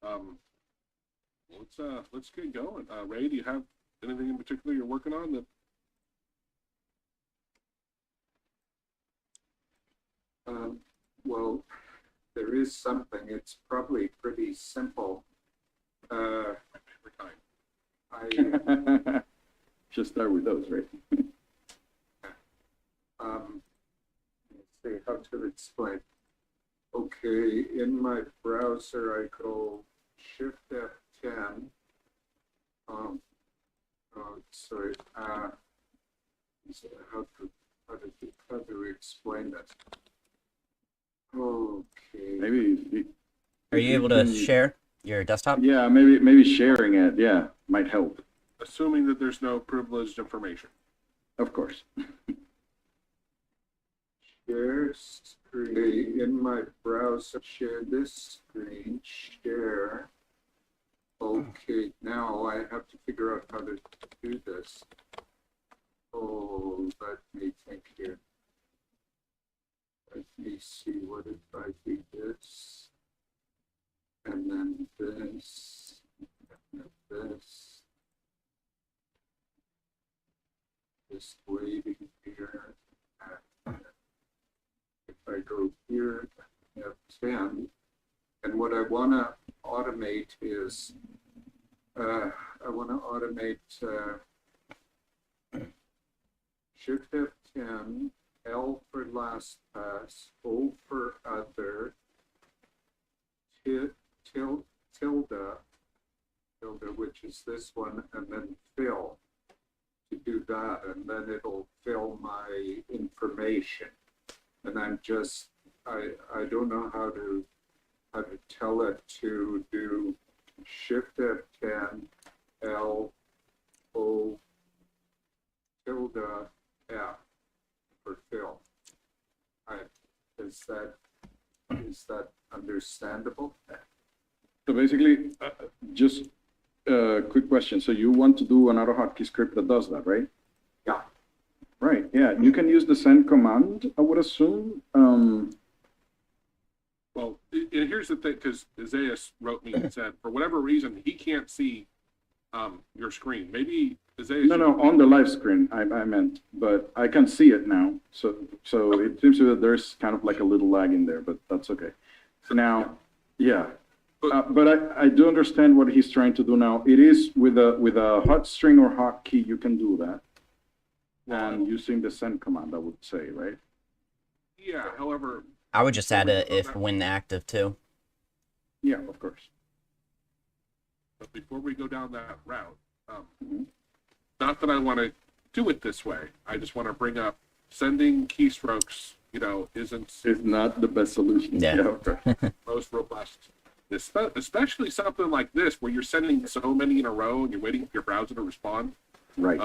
Um, let's get going. Ray, do you have anything in particular you're working on that? Um, well, there is something. It's probably pretty simple. Uh, Every time. I Should start with those, right? let's see how to explain. Okay, in my browser, I go Shift F10. Um, sorry. So how to explain that? Okay. Maybe. Are you able to share your desktop? Yeah, maybe sharing it. Yeah, might help. Assuming that there's no privileged information. Of course. Share screen in my browser. Share this screen. Share. Okay, now I have to figure out how to do this. Oh, let me think here. Let me see, what if I do this? And then this, and then this waiting here. And if I go here, I have 10. And what I want to automate is, I want to automate Shift F10, L for last pass, O for other, tilde, which is this one, and then fill to do that, and then it'll fill my information. And I'm just, I don't know how to tell it to do Shift F10, L, O, tilde, F for fill. Is that understandable? So basically, just a quick question. So you want to do an AutoHotkey script that does that, right? Yeah. Right. Yeah. You can use the send command, I would assume. Well, and here's the thing, because Isaiah wrote me and said, for whatever reason, he can't see your screen. Maybe Isaiah. No, on the live screen, I meant, but I can see it now. So it seems that there's kind of like a little lag in there, but that's okay. So now, yeah. But I do understand what he's trying to do now. It is with a hot string or hotkey, you can do that. And using the send command, I would say, right? Yeah, however. I would just add a if when active too. Yeah, of course. But before we go down that route, not that I want to do it this way. I just want to bring up sending keystrokes, isn't... It's not the best solution. Yeah. Okay. most robust. Especially something like this, where you're sending so many in a row and you're waiting for your browser to respond. Right.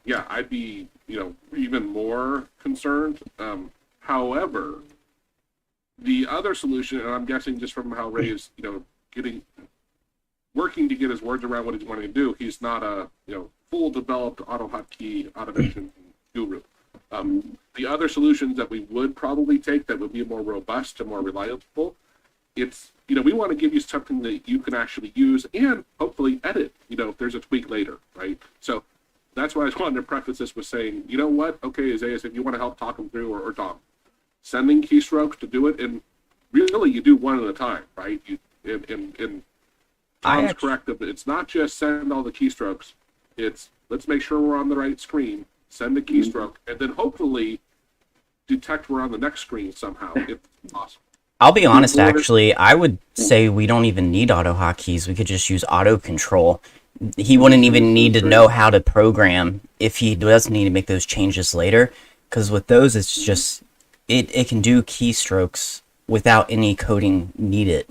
Yeah, I'd be, even more concerned. However, the other solution, and I'm guessing just from how Ray is, working to get his words around what he's wanting to do, he's not a, full developed AutoHotkey automation guru. The other solutions that we would probably take that would be more robust and more reliable, it's, we want to give you something that you can actually use and hopefully edit, if there's a tweak later, right? So that's why I just wanted to preface this with saying, you know what? Okay, Isaiah, if you want to help talk him through, or Thom, sending keystrokes to do it, and really you do one at a time, right? And Thom's correct, but it's not just send all the keystrokes. It's let's make sure we're on the right screen, send the keystroke, and then hopefully detect we're on the next screen somehow, if possible. I'll be honest, actually, I would say we don't even need auto hotkeys. We could just use auto control. He wouldn't even need to know how to program if he does need to make those changes later, because with those, it's just, it can do keystrokes without any coding needed.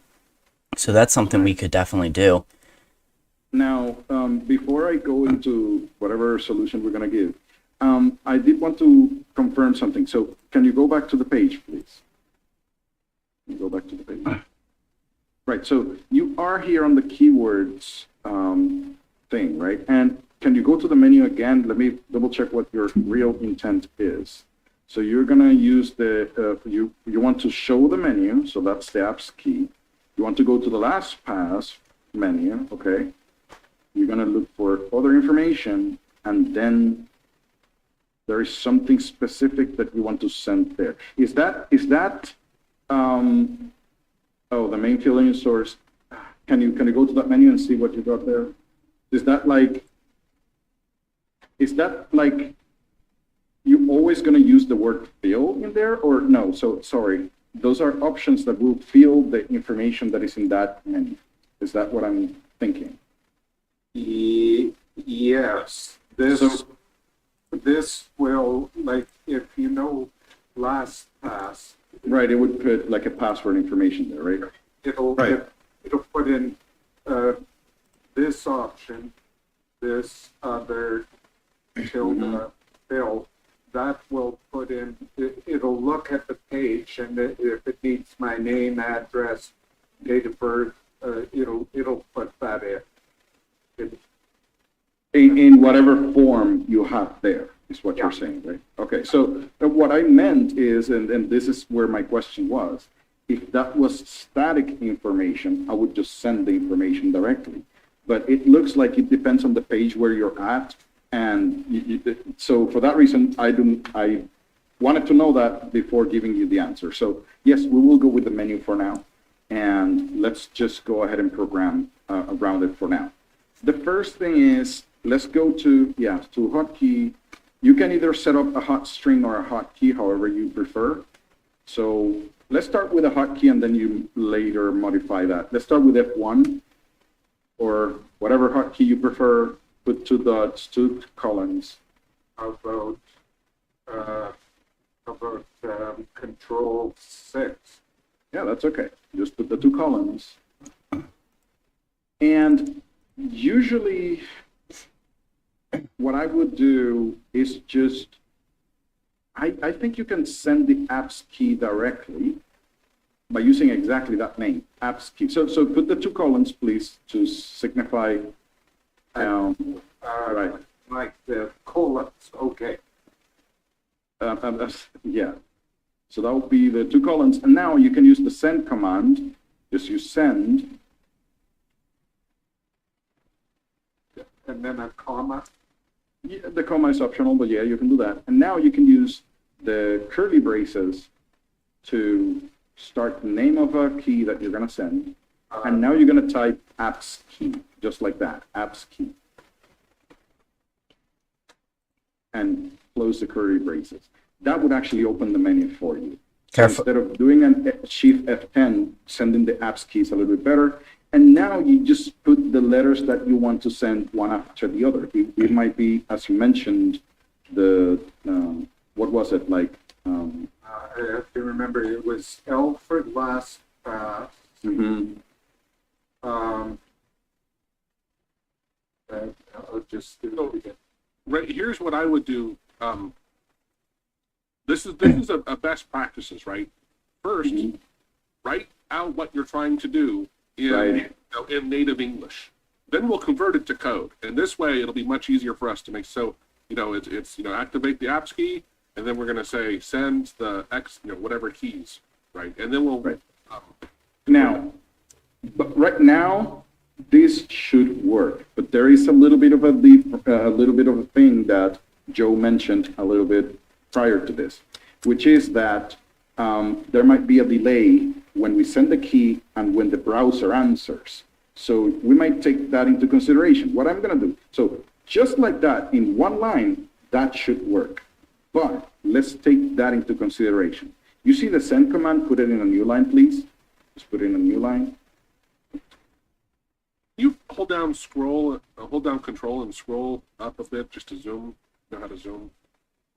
So that's something we could definitely do. Now, before I go into whatever solution we're going to give, I did want to confirm something. So can you go back to the page, please? Go back to the page. Right, so you are here on the keywords thing, right? And can you go to the menu again? Let me double check what your real intent is. So you're gonna use the, you want to show the menu, so that's the apps key. You want to go to the last pass menu, okay? You're gonna look for other information, and then there is something specific that you want to send there. Is that, oh, the main filling source? Can you go to that menu and see what you got there? Is that like you always gonna use the word fill in there, or no? So, sorry, those are options that will fill the information that is in that menu. Is that what I'm thinking? Yes, this will, like, if you know LastPass, Right, it would put like a password information there, right? it'll Right. it'll put in this option, this other tilde fill. That will put in. It'll look at the page, and if it needs my name, address, date of birth, it'll put that in. In whatever form you have there, is what you're saying, right? Okay, so what I meant is, and this is where my question was, if that was static information, I would just send the information directly. But it looks like it depends on the page where you're at, and so for that reason, I wanted to know that before giving you the answer. So yes, we will go with the menu for now, and let's just go ahead and program around it for now. The first thing is, let's go to hotkey. You can either set up a hot string or a hotkey, however you prefer. So let's start with a hotkey, and then you later modify that. Let's start with F1, or whatever hotkey you prefer. Put 2 dots, 2 colons. How about Control 6? Yeah, that's okay. Just put the 2 columns. And usually what I would do is just, I think you can send the apps key directly by using exactly that name, apps key. So put the 2 colons, please, to signify, right. Like the colons, okay. Yeah. So that would be the 2 colons. And now you can use the send command. Just use send. And then a comma. Yeah, the comma is optional, but yeah, you can do that. And now you can use the curly braces to start the name of a key that you're going to send. And now you're going to type apps key, just like that, apps key. And close the curly braces. That would actually open the menu for you. So Careful. instead of doing a Shift F10, sending the apps keys a little bit better. And now you just put the letters that you want to send one after the other. It might be, as you mentioned, the, what was it, like? I have to remember, it was L for LastPass. I'll just do it again. Right, here's what I would do. This is a best practices, right? First, write out what you're trying to do in native English. Then we'll convert it to code, and this way it'll be much easier for us to make. So it's activate the apps key, and then we're going to say send the X whatever keys, right? And then we'll Now, but right now, this should work, but there is a little bit of a thing that Joe mentioned a little bit prior to this, which is that there might be a delay when we send the key and when the browser answers. So we might take that into consideration. What I'm going to do, so just like that, in one line, that should work. But let's take that into consideration. You see the send command, put it in a new line, please. Just put it in a new line. You hold down control and scroll up a bit just to zoom. Know how to zoom?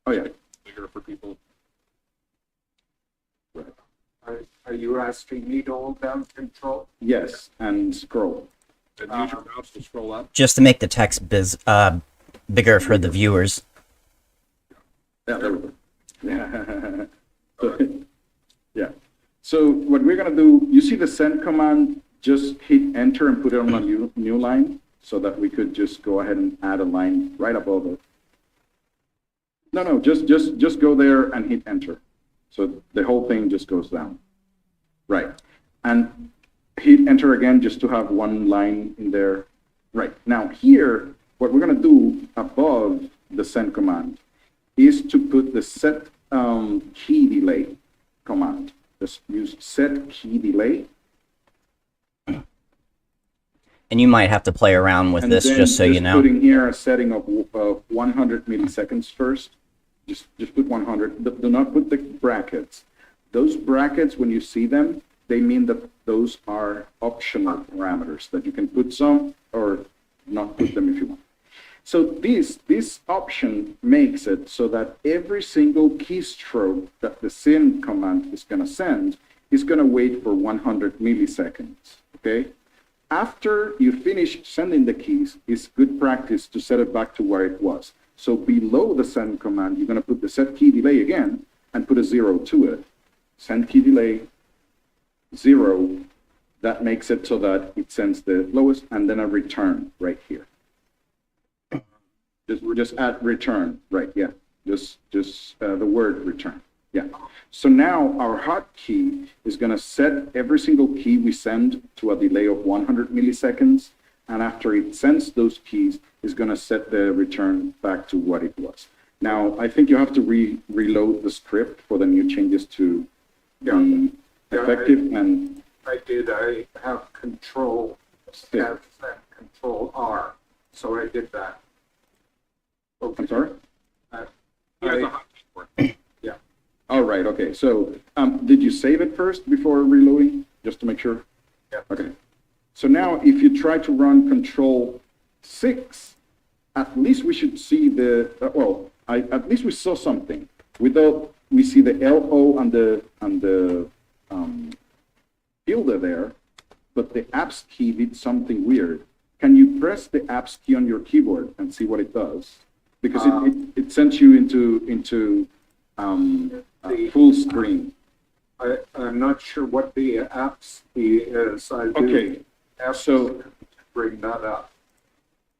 Oh yeah. Bigger for people. Right. Are you asking me to hold down control? Yes, and scroll. And use your mouse to scroll up. Just to make the text bigger for the viewers. Yeah, there we go. Yeah. So, yeah. So what we're gonna do, you see the send command, just hit enter and put it on a new line so that we could just go ahead and add a line right above it. No, just go there and hit enter. So the whole thing just goes down. Right. And hit enter again just to have one line in there. Right, now here, what we're gonna do above the send command is to put the set key delay command. Just use set key delay. And you might have to play around with And this then just so you know. putting here a setting of 100 milliseconds first. Just put 100. Do not put the brackets. Those brackets, when you see them, they mean that those are optional parameters that you can put some or not put them if you want. So this option makes it so that every single keystroke that the send command is going to send is going to wait for 100 milliseconds, okay? After you finish sending the keys, it's good practice to set it back to where it was. So below the send command, you're going to put the set key delay again and put a 0 to it. Send key delay, 0. That makes it so that it sends the lowest, and then a return right here. Just add return, right? Yeah, just the word return. Yeah. So now our hotkey is going to set every single key we send to a delay of 100 milliseconds, and after it sends those keys, it's going to set the return back to what it was. Now, I think you have to reload the script for the new changes to be effective. And I did. I have control F and control R, so I did that. Okay. I'm sorry. He has a hotkey for it. Yeah. All right. Okay. So, did you save it first before reloading, just to make sure? Yeah. Okay. So now, if you try to run Control 6, at least we should see the at least we saw something. We see the LO and the tilde there, but the apps key did something weird. Can you press the apps key on your keyboard and see what it does? Because it sends you into full screen. I'm not sure what the apps key is. I do Okay, have so to bring that up.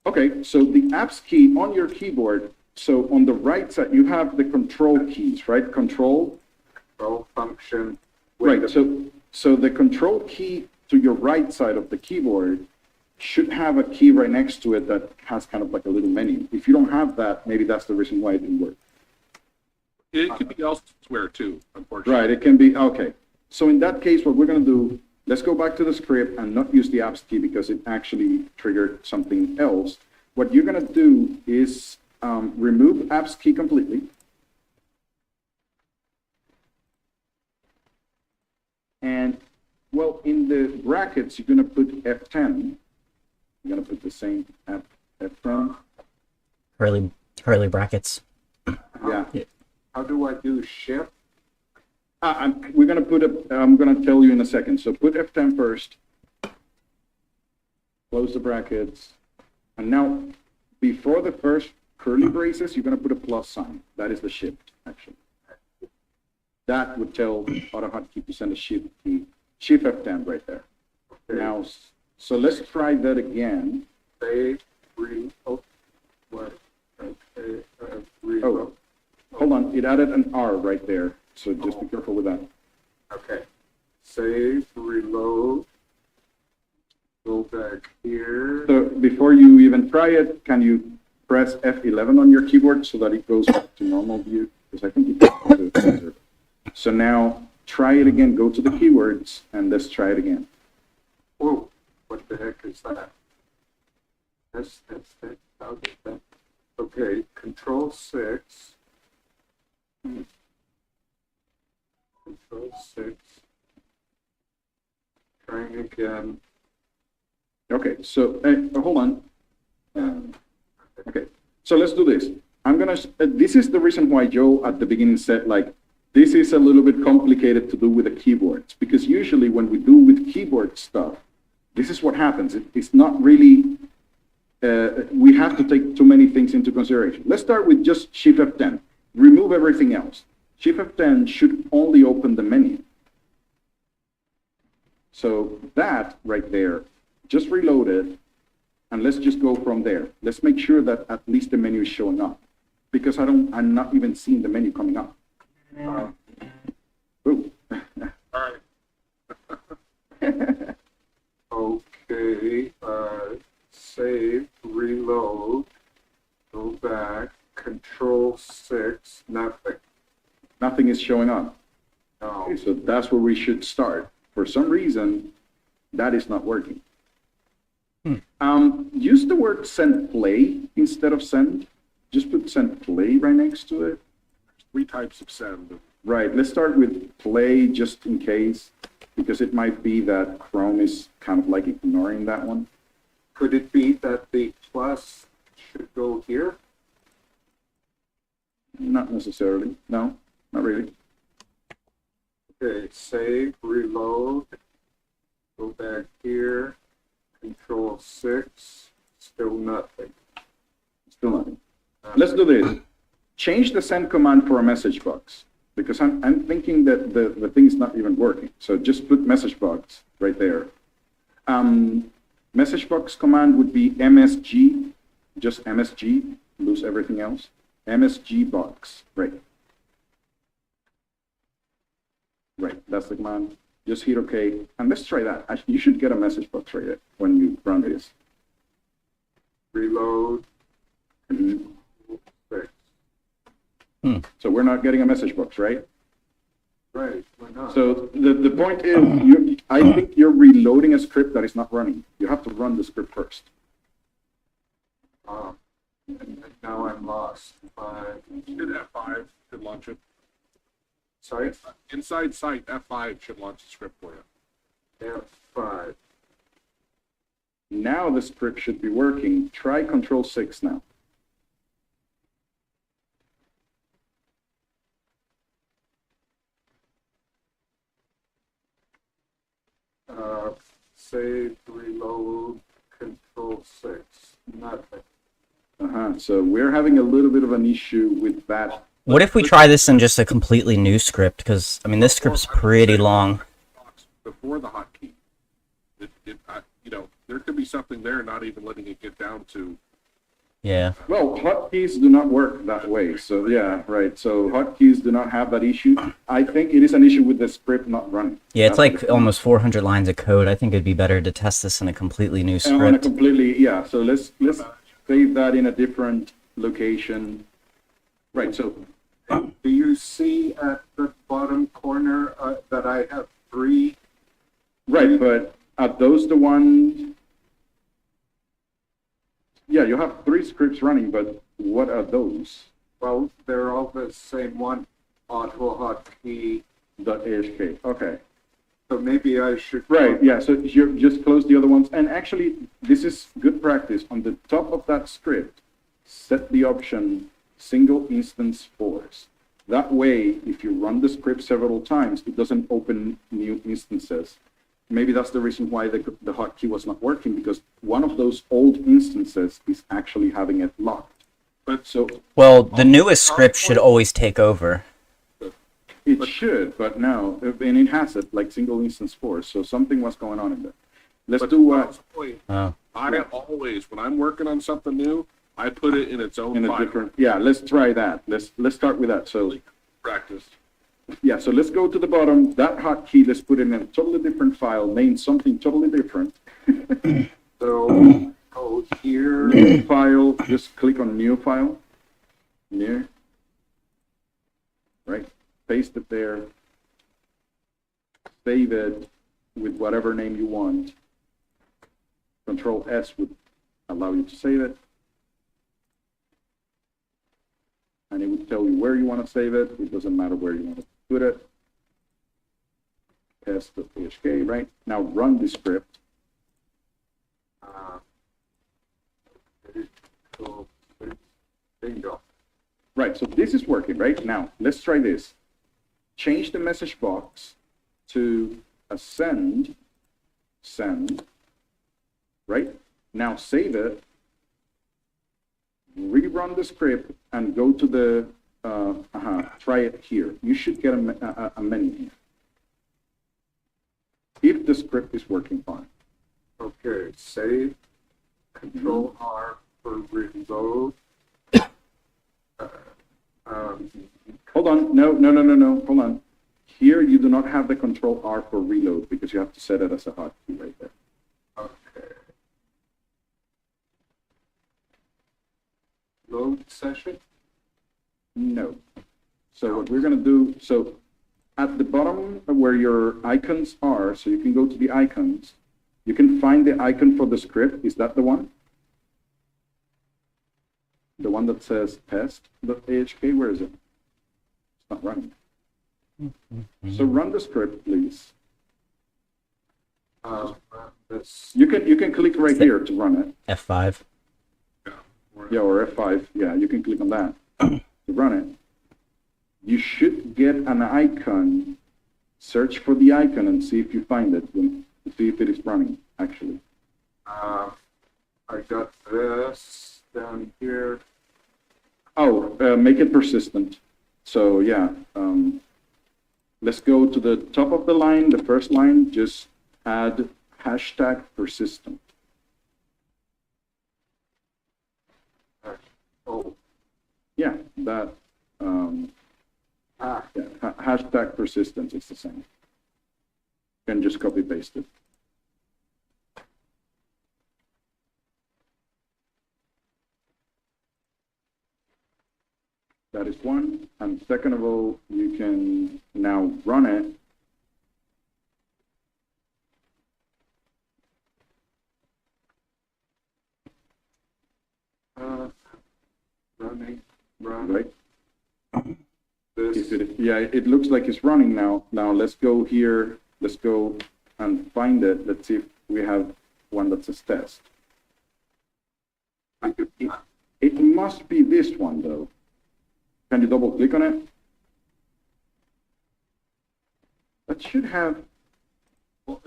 okay, so the apps key on your keyboard. So on the right side, you have the control keys, right? Control. Control function. Right. So the control key to your right side of the keyboard should have a key right next to it that has kind of like a little menu. If you don't have that, maybe that's the reason why it didn't work. It could be elsewhere too, unfortunately. Right, it can be, okay. So in that case, what we're going to do, let's go back to the script and not use the apps key because it actually triggered something else. What you're going to do is remove apps key completely. And, well, in the brackets, you're going to put F10. You're going to put the same F10. Curly brackets. Yeah. How do I do shift? We're going to put I'm going to tell you in a second. So put F10 first. Close the brackets. And now, before the first curly braces, you're going to put a plus sign. That is the shift, actually. That would tell AutoHotkey to send a shift key. Shift F10 right there. Okay. Now, so let's try that again. Save, reload. What? Okay, reload. Hold on, it added an R right there. So just be careful with that. Okay. Save, reload. Go back here. So before you even try it, can you press F11 on your keyboard so that it goes back to normal view? Because I think it does. So now try it again. Go to the keywords and let's try it again. Whoa, what the heck is that? That's how did that? Okay, Control 6. Control 6. Trying again. Okay, so hold on. Okay, so let's do this. This is the reason why Joe at the beginning said, like, this is a little bit complicated to do with the keyboards, because usually when we do with keyboard stuff, this is what happens. It's not really, we have to take too many things into consideration. Let's start with just Shift F10. Remove everything else. Shift F10 should only open the menu. So that right there, just reload it, and let's just go from there. Let's make sure that at least the menu is showing up, because I'm not even seeing the menu coming up. Ooh. All right. is showing up. No, Okay, so that's where we should start. For some reason, that is not working. Use the word send play instead of send. Just put send play right next to it. 3 types of send. Right, let's start with play just in case, because it might be that Chrome is kind of like ignoring that one. could it be that the plus should go here? Not necessarily. No, not really. Okay, save, reload, go back here, Control 6, still nothing. Still nothing. Let's do this. Change the send command for a message box, because I'm thinking that the thing is not even working. So just put message box right there. Message box command would be MSG, just MSG, lose everything else. MSG box, right. Right, that's the command. Just hit OK, and let's try that. You should get a message box right there when you run this. Reload, Mhm. 6. So we're not getting a message box, right? Right, why not? So the point is, I think you're reloading a script that is not running. You have to run the script first. And now I'm lost. Hit F5 should launch it. Sorry, Inside site, F5 should launch the script for you. F5. Now the script should be working. Try Control 6 now. Save, reload, Control 6, nothing. So we're having a little bit of an issue with that. What if we try this in just a completely new script? Because, I mean, this script's pretty long. Before the hotkey, there could be something there not even letting it get down to. Yeah. Well, hotkeys do not work that way. So yeah, right. So hotkeys do not have that issue. I think it is an issue with the script not running. Yeah, it's That's like almost 400 lines of code. I think it'd be better to test this in a completely new And on a script. completely, yeah. So let's save that in a different location. Right. So Do you see at the bottom corner that I have 3? right, but are those the ones? Yeah, you have 3 scripts running, but what are those? Well, they're all the same one, auto hotkey. .ashk. Okay. So maybe I should. Right, yeah, so you just close the other ones. And actually, this is good practice. On the top of that script, set the option single instance force. That way, if you run the script several times, it doesn't open new instances. Maybe that's the reason why the hotkey was not working, because one of those old instances is actually having it locked. But So Well, the newest script should always take over. it should, but no, and it has it, like single instance force. So something was going on in there. Let's but do that's the point. Oh. I always, when I'm working on something new, I put it in its own in a file. different, yeah, let's try that. Let's start with that. So Practice. yeah, so let's go to the bottom. That hotkey, let's put it in a totally different file, named something totally different. So go here. New file, just click on new file. New. Right, paste it there. Save it with whatever name you want. Control S would allow you to save it. And it would tell you where you want to save it. It doesn't matter where you want to put it. Test.phk, right? Now run the script. So, bingo. Right, so this is working, right? Now, let's try this. Change the message box to a send, right? Now save it, rerun the script, and go to the, try it here. You should get a menu here. If the script is working fine. Okay, save. Control R for reload. Hold on, no, hold on. Here you do not have the Control R for reload because you have to set it as a hotkey right there. Okay. Load session. No. So what we're gonna do, so at the bottom of where your icons are, so you can go to the icons, you can find the icon for the script. Is that the one? The one that says test.ahk, where is it? It's not running. So run the script, please. This, You can click right here to run it. F5. Yeah, or F5. Yeah, you can click on that to run it. You should get an icon. Search for the icon and see if you find it. To see if it is running, actually. I got this down here. Oh, make it persistent. So yeah, let's go to the top of the line, the first line, just add hashtag persistent. Oh, Yeah, that, yeah, hashtag persistent is the same. You can just copy paste it. That is one. And second of all, you can now run it. running, Right? this. Yeah, it looks like it's running now. Now let's go here. Let's go and find it. Let's see if we have one that says test. It must be this one though. Can you double click on it? That should have, Well,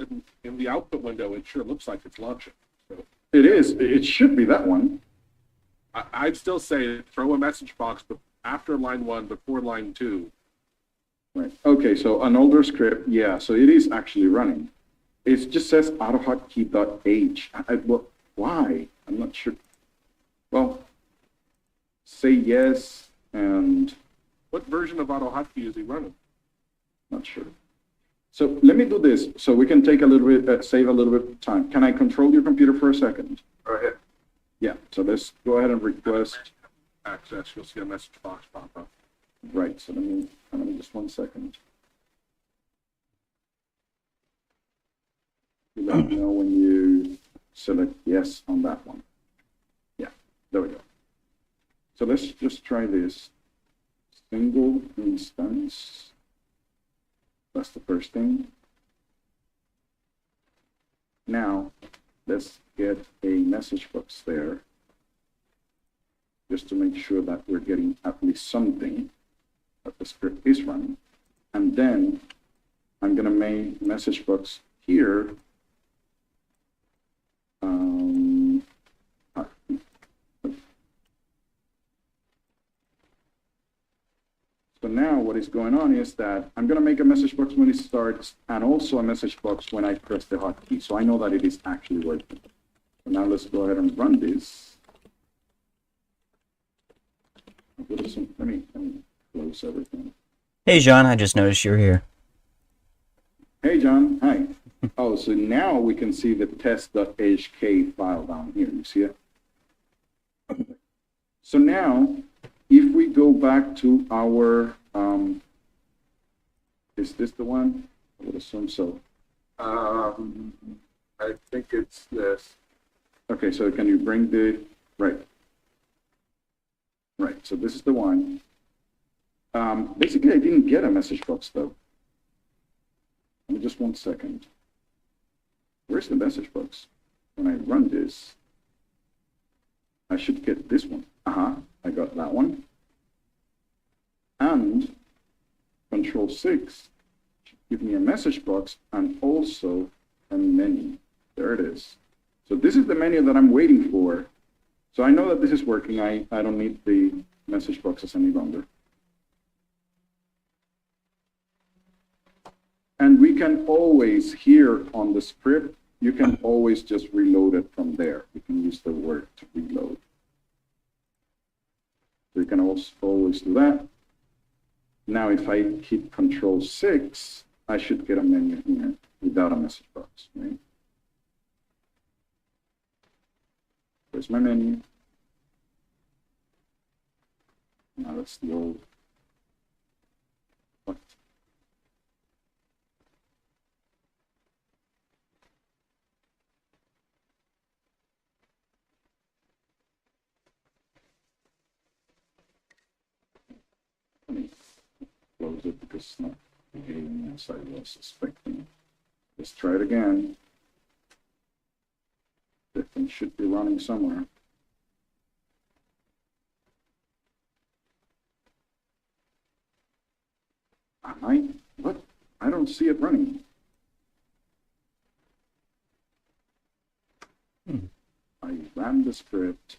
in the output window, it sure looks like it's launching. So it is, it should be that one. I'd still say throw a message box after line 1, before line 2. Right. Okay, so an older script, yeah, so it is actually running. It just says autohotkey.h. Well, why? I'm not sure. Well, say yes and What version of AutoHotkey is he running? not sure. So let me do this so we can take a little bit, save a little bit of time. Can I control your computer for a second? Go ahead. Yeah, so let's go ahead and request. Access. You'll see a message box pop up. Right, so let me just 1 second. You let me know when you select yes on that one. Yeah, there we go. So let's just try this. Single instance. That's the first thing. Now, let's get a message box there, just to make sure that we're getting at least something that the script is running. And then I'm going to make message box here. So now what is going on is that I'm going to make a message box when it starts and also a message box when I press the hotkey. So I know that it is actually working. So now let's go ahead and run this. Let me close everything. Hey, John, I just noticed you're here. Hey, John. Hi. Oh, so now we can see the test.hk file down here. You see it? So now, if we go back to our, is this the one? I would assume so. I think it's this. Okay, so can you bring the, right. Right, so this is the one. Basically, I didn't get a message box, though. Give me just 1 second. Where's the message box? When I run this, I should get this one. I got that one. And Control 6 should give me a message box and also a menu. There it is. So this is the menu that I'm waiting for. So I know that this is working. I don't need the message boxes any longer. And we can always, here on the script, you can always just reload it from there. You can use the word to reload. So you can also always do that. Now, if I hit Control 6, I should get a menu here without a message box, right? There's my menu. Now that's the old close it because it's not behaving as I was expecting. Let's try it again. The thing should be running somewhere. What? I don't see it running. I ran the script.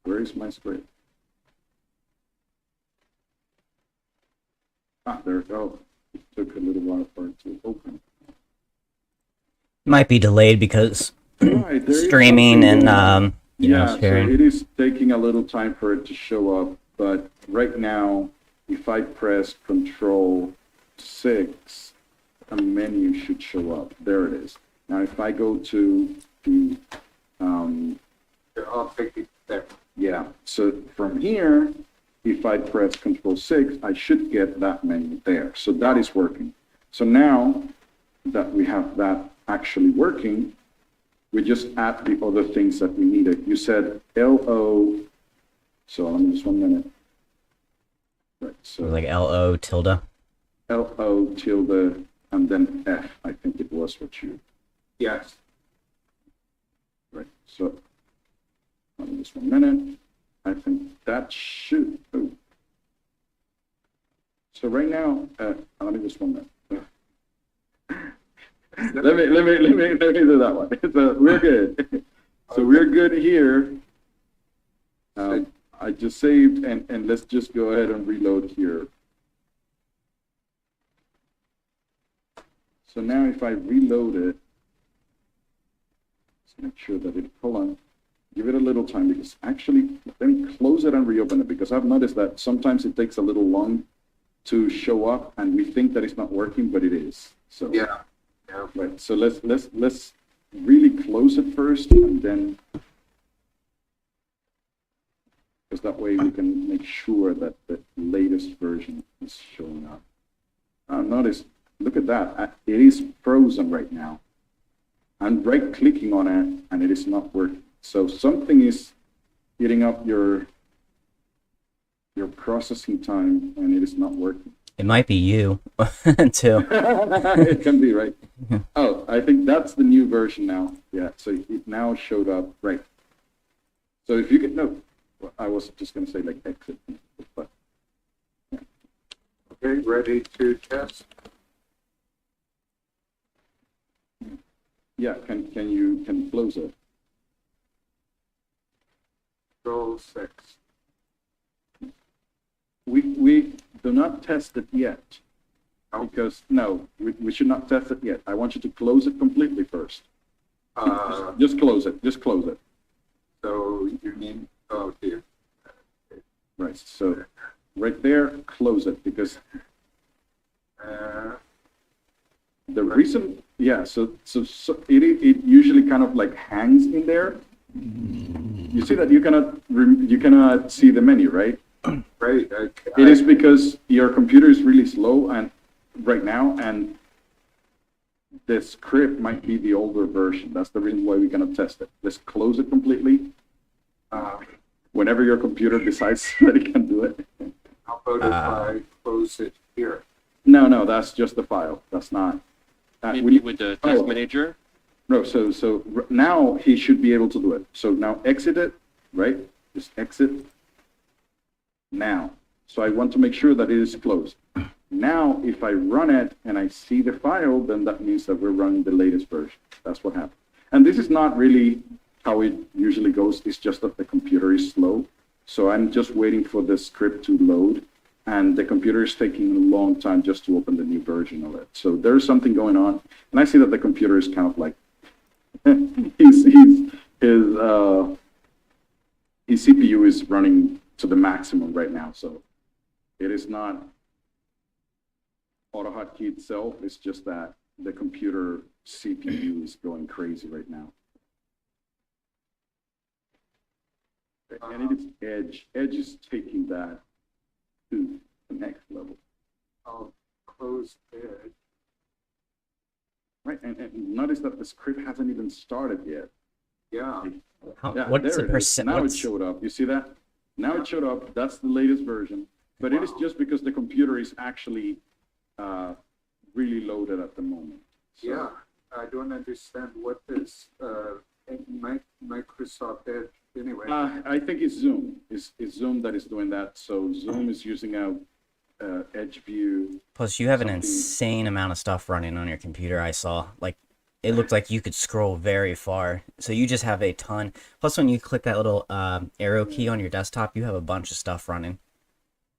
Where is my script? There we go. It took a little while for it to open. Might be delayed because Right, there is streaming something and going on. you know, Yeah, so sharing. it is taking a little time for it to show up, but right now, if I press Control 6, a menu should show up. There it is. Now, if I go to the, I'll take it there. yeah, so from here, if I press Control 6, I should get that menu there. So that is working. So now that we have that actually working, we just add the other things that we needed. You said LO, so let me just 1 minute. Right, so Like LO tilde. LO tilde and then F, I think it was what you, Yes. right, so let me just 1 minute. I think that should, oh. So right now, let me just 1 minute. Let me do that one. So we're good. So we're good here. I just saved and let's just go ahead and reload here. So now if I reload it, let's make sure that it, hold on, give it a little time because actually, let me close it and reopen it because I've noticed that sometimes it takes a little long to show up and we think that it's not working, but it is. So Yeah. Yeah. right. So let's really close it first and then, because that way we can make sure that the latest version is showing up. Notice, look at that. It is frozen right now. I'm right clicking on it and it is not working. So something is eating up your processing time and it is not working. It might be you too. It can be, right? Oh, I think that's the new version now. Yeah, so it now showed up, right. So if you could, no, well, I was just going to say like exit, but Okay, ready to test? yeah, can you close it? Control 6. We do not test it yet. Because, no, we should not test it yet. I want you to close it completely first. Just close it, just close it. So you mean, oh dear. Right, so right there, close it because Uh, the reason, yeah, so it usually kind of like hangs in there. You see that you cannot see the menu, right? right. It is because your computer is really slow and right now, and the script might be the older version. That's the reason why we cannot test it. Let's close it completely. Whenever your computer decides that it can do it. How about if I close it here? No, that's just the file. That's not. Maybe with the test oh. manager. No, so now he should be able to do it. So now exit it, right? Just exit now. So I want to make sure that it is closed. Now, if I run it and I see the file, then that means that we're running the latest version. That's what happened. And this is not really how it usually goes. It's just that the computer is slow. So I'm just waiting for the script to load. And the computer is taking a long time just to open the new version of it. So there's something going on. And I see that the computer is kind of like, his CPU is running to the maximum right now. So it is not AutoHotkey itself. It's just that the computer CPU is going crazy right now. And it is Edge. Edge is taking that to the next level. I'll close it. Right, and notice that the script hasn't even started yet. Yeah. Yeah, What's there the it is. percent? Now it showed up. You see that? Now it showed up. That's the latest version. But it is just because the computer is actually really loaded at the moment. So, Yeah, I don't understand what this, Microsoft Edge, anyway. I think it's Zoom. It's Zoom that is doing that. So Zoom is using a Edge view. Plus, you have an something- insane amount of stuff running on your computer. I saw like it looked like you could scroll very far. So you just have a ton. Plus, when you click that little arrow key on your desktop, you have a bunch of stuff running.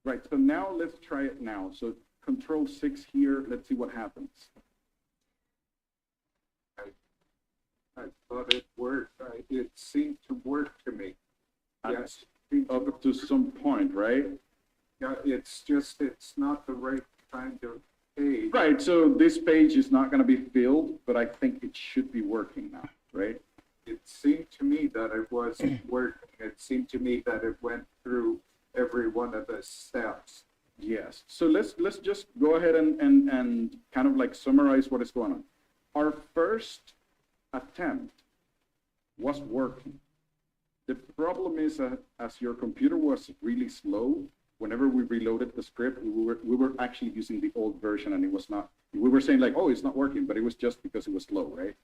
Right. So now let's try it now. So Control 6 here. Let's see what happens. I thought it worked. It seemed to work to me. Uh, Yes. Up to some point, right? Yeah, it's just, it's not the right kind of page. Right. So this page is not going to be filled, but I think it should be working now, right? It seemed to me that it wasn't working. It seemed to me that it went through every one of the steps. Yes. So let's just go ahead and kind of like summarize what is going on. Our first attempt was working. The problem is as your computer was really slow, whenever we reloaded the script, we were actually using the old version and it was not, we were saying like, oh, it's not working, but it was just because it was slow, right?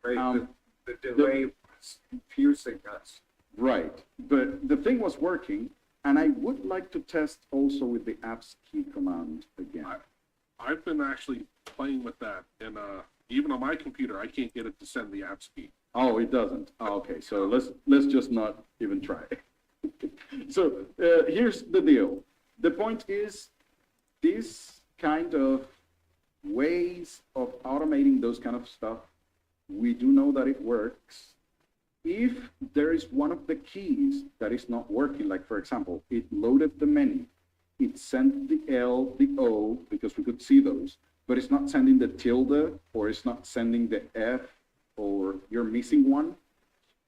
Right? The delay was confusing us. Right. But the thing was working, and I would like to test also with the apps key command again. I've been actually playing with that, and even on my computer, I can't get it to send the apps key. Oh, it doesn't. Oh, okay, so let's just not even try. So here's the deal. The point is, this kind of ways of automating those kind of stuff, we do know that it works. If there is one of the keys that is not working, like for example, it loaded the menu, it sent the L, the O, because we could see those, but it's not sending the tilde, or it's not sending the F, or you're missing one,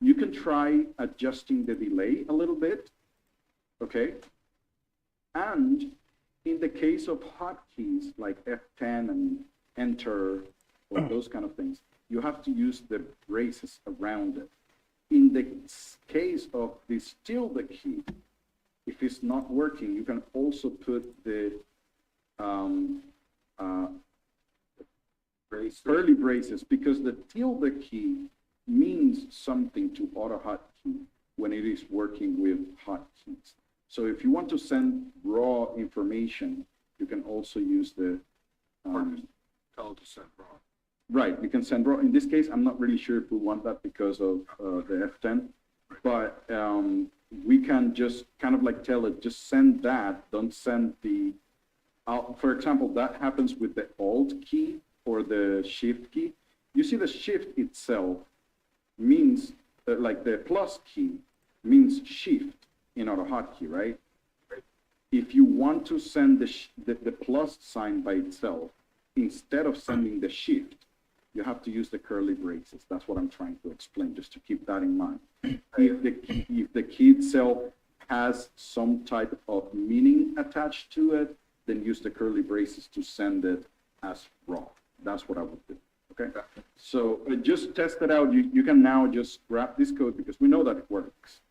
you can try adjusting the delay a little bit, okay? And in the case of hotkeys like F10 and Enter, or those kind of things, you have to use the braces around it. In the case of this tilde key, if it's not working, you can also put the curly braces, because the tilde key means something to AutoHotkey when it is working with hotkeys. So if you want to send raw information, you can also use the Or just tell it to send wrong. right, we can send raw. In this case, I'm not really sure if we want that because of the F10, but we can just kind of like tell it, just send that, don't send the, for example, that happens with the Alt key or the Shift key. You see the Shift itself means, like the plus key means Shift in AutoHotkey, right? If you want to send the plus sign by itself, instead of sending the Shift, you have to use the curly braces. That's what I'm trying to explain, just to keep that in mind. If the key itself has some type of meaning attached to it, then use the curly braces to send it as raw. That's what I would do, okay? So just test it out. You can now just grab this code, because we know that it works.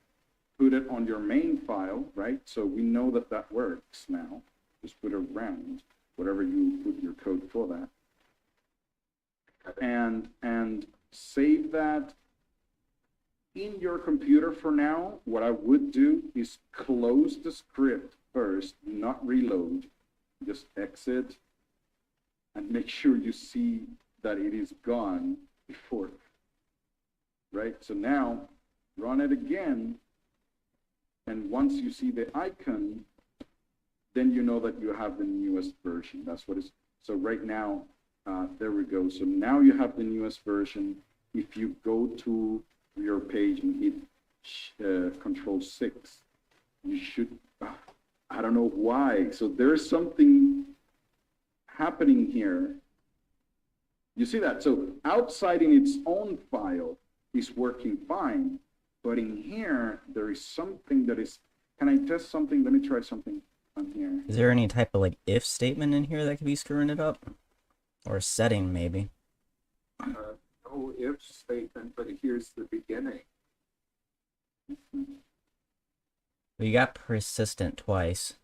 Put it on your main file, right? So we know that that works now. Just put it around whatever you put your code for that. And save that in your computer for now. What I would do is close the script first, not reload. Just exit and make sure you see that it is gone before, right? So now run it again. And once you see the icon, then you know that you have the newest version. That's what it's, so right now, there we go. So now you have the newest version. If you go to your page and hit Control 6, you should, I don't know why. So there's something happening here. You see that? So outside in its own file is working fine, but in here, there is something that is, can I test something? Let me try something on here. Is there any type of like if statement in here that could be screwing it up? Or a setting, maybe? No if statement, but here's the beginning. We got persistent twice.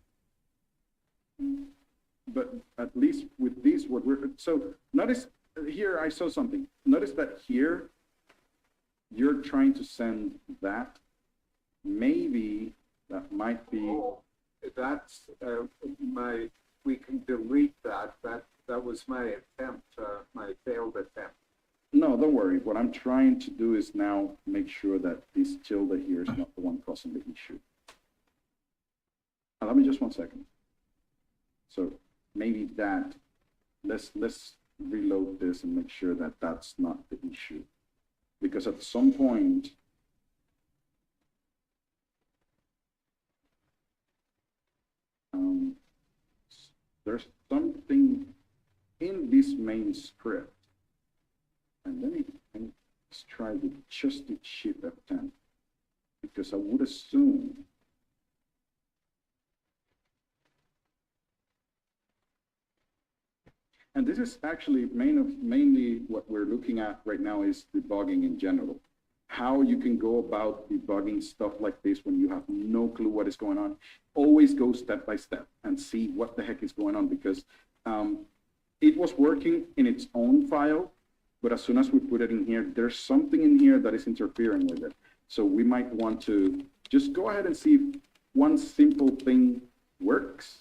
least with this, what we're, so notice here, I saw something. Notice that here, you're trying to send that. Maybe that might be, Oh, that's, we can delete that. That was my attempt, my failed attempt. no, don't worry. What I'm trying to do is now make sure that this tilde here is not the one causing the issue. Allow me just 1 second. So maybe that, let's reload this and make sure that that's not the issue. Because at some point, there's something in this main script. And let's try with just the shift F10. Because I would assume and this is actually mainly what we're looking at right now is debugging in general. How you can go about debugging stuff like this when you have no clue what is going on. Always go step by step and see what the heck is going on, because it was working in its own file, but as soon as we put it in here, there's something in here that is interfering with it. So we might want to just go ahead and see if one simple thing works,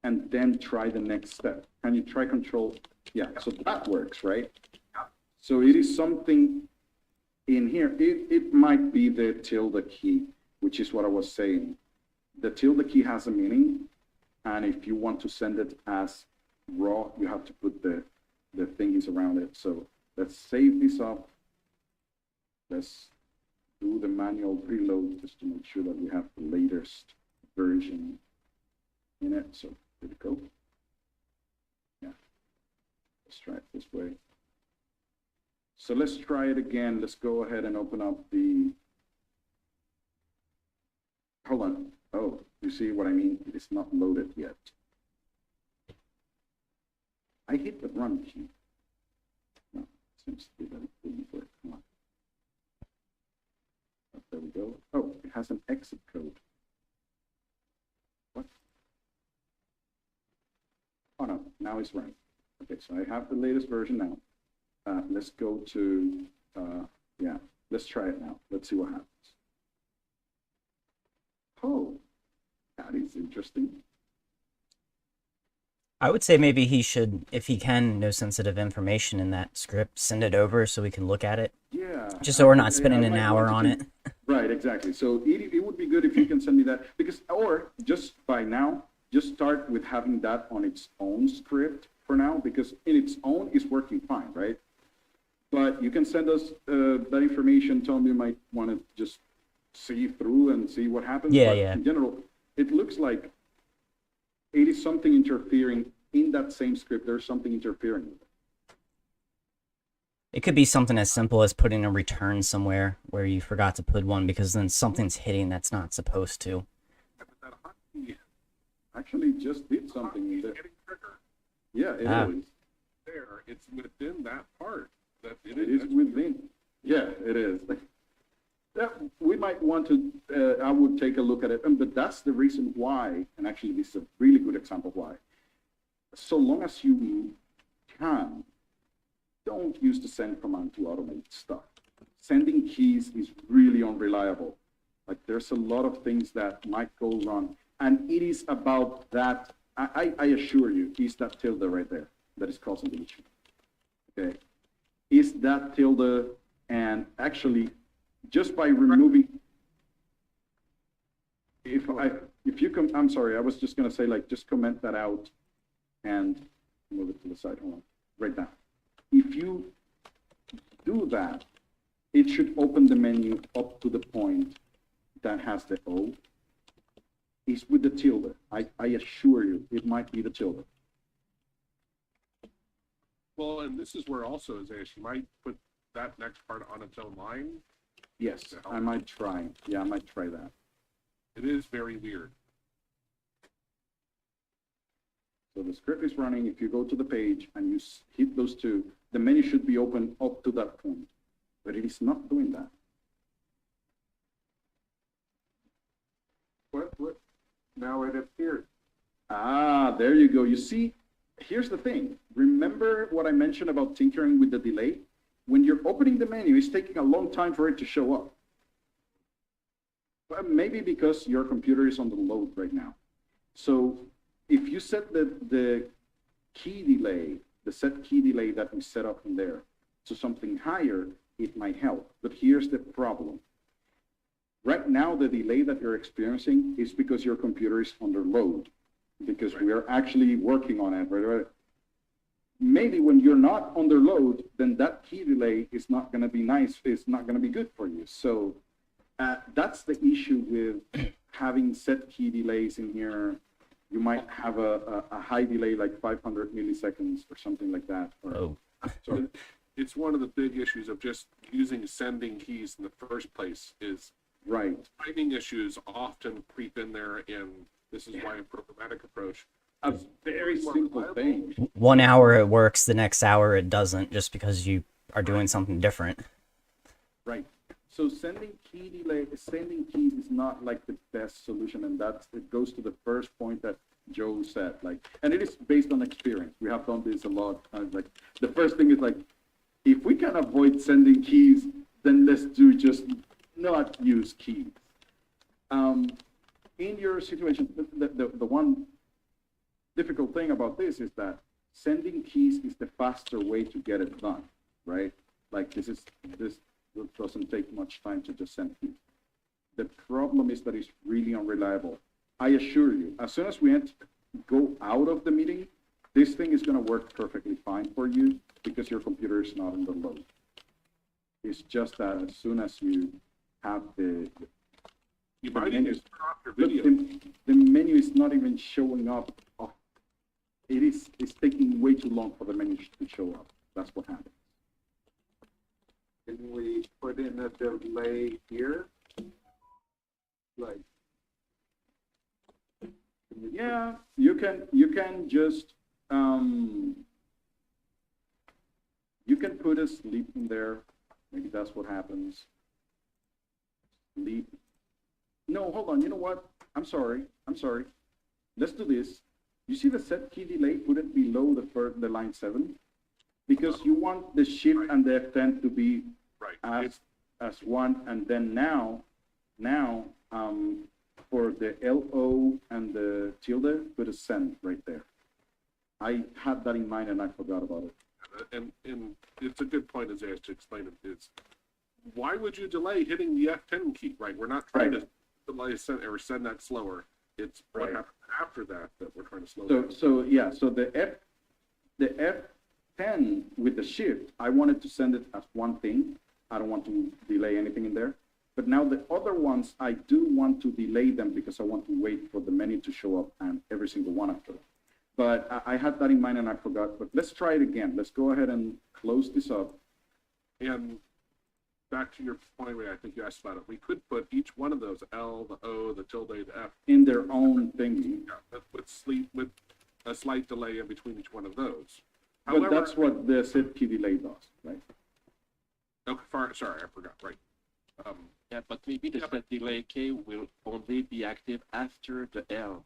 and then try the next step. Can you try control? Yeah, so that works, right? So it is something in here. It might be the tilde key, which is what I was saying. The tilde key has a meaning, and if you want to send it as raw, you have to put the thingies around it. So let's save this up. Let's do the manual preload just to make sure that we have the latest version in it. So here we go. Yeah, let's try it this way. So let's try it again. Let's go ahead and open up the, hold on. Oh, you see what I mean? It is not loaded yet. I hit the run key. No, it seems to be that it didn't work. Come on. Oh, there we go. Oh, it has an exit code. What? Oh no, now it's running. Okay, so I have the latest version now. Let's go to, yeah, let's try it now. Let's see what happens. Oh, that is interesting. I would say maybe he should, if he can, no sensitive information in that script, send it over so we can look at it. Yeah. Just so we're not I spending an might hour want on to it. Right, exactly. So it would be good if you can send me that, because, or just by now, just start with having that on its own script for now, because in its own is working fine, right? But you can send us that information. Tom, you might want to just see through and see what happens. Yeah, But yeah. in general, it looks like it is something interfering in that same script. There's something interfering with it. It could be something as simple as putting a return somewhere where you forgot to put one because then something's hitting that's not supposed to. That hotkey, Actually, just did something. hotkey That, getting triggered yeah, it Ah. is. there. It's within that part. That It is within. Yeah, it is. That we might want to. I would take a look at it, but that's the reason why. And actually, this is a really good example why. So long as you can, don't use the send command to automate stuff. Sending keys is really unreliable. Like there's a lot of things that might go wrong, and it is about that. I assure you, is that tilde right there that is causing the issue. Okay. Is that tilde, and actually, just by removing, if you come, I'm sorry, I was just gonna say, like, just comment that out and move it to the side. Hold on, right now. If you do that, it should open the menu up to the point that has the O. It's with the tilde. I assure you, it might be the tilde. well, and this is where also is you might put that next part on its own line. Yes, I might try. Yeah, I might try that. It is very weird. So the script is running. If you go to the page and you hit those two, the menu should be open up to that point, but it is not doing that. What, now it appeared. Ah, there you go. You see, here's the thing. Remember what I mentioned about tinkering with the delay? When you're opening the menu, it's taking a long time for it to show up. But maybe because your computer is on the load right now. So if you set the key delay, the set key delay that we set up in there to something higher, it might help. But here's the problem. Right now, the delay that you're experiencing is because your computer is under load, because we are actually working on it, right? Maybe when you're not under load, then that key delay is not going to be nice. It's not going to be good for you. So that's the issue with having set key delays in here. You might have a high delay, like 500 milliseconds or something like that. Oh. So it's one of the big issues of just using sending keys in the first place is Right. timing issues often creep in there, and this is why a programmatic approach A very simple thing. 1 hour it works, the next hour it doesn't, just because you are doing something different. Right. So sending keys is not like the best solution, and it goes to the first point that Joe said. Like, and it is based on experience. We have done this a lot. Like, the first thing is like, if we can avoid sending keys, then let's just not use keys. In your situation, the one difficult thing about this is that sending keys is the faster way to get it done, right? Like this doesn't take much time to just send keys. The problem is that it's really unreliable. I assure you, as soon as we go out of the meeting, this thing is going to work perfectly fine for you because your computer is not under load. It's just that as soon as you have you the might menu, even turn off your look, video. the menu is not even showing up. It's taking way too long for the menu to show up. That's what happened. Can we put in a delay here? Like, Yeah, you can just you can put a sleep in there. Maybe that's what happens. Sleep. No, hold on. You know what? I'm sorry. Let's do this. You see the set key delay? Put it below the line 7, because you want the shift and the F10 to be Right. as one, and then now for the LO and the tilde, put a send right there. I had that in mind and I forgot about it. And it's a good point, Isaiah, to explain it. Is why would you delay hitting the F10 key? Right, we're not trying to delay send that slower. It's what happens after that we're trying to slow down. So the F10 with the shift, I wanted to send it as one thing. I don't want to delay anything in there. But now the other ones, I do want to delay them because I want to wait for the menu to show up and every single one after that. But I had that in mind and I forgot. But let's try it again. Let's go ahead and close this up. And back to your point, Ray, I think you asked about it. We could put each one of those, L, the O, the tilde, the F, In their own thingy. with a slight delay in between each one of those. But that's what the set key delay does, right? Okay, sorry, I forgot. Right. Yeah, but maybe the set delay K will only be active after the L,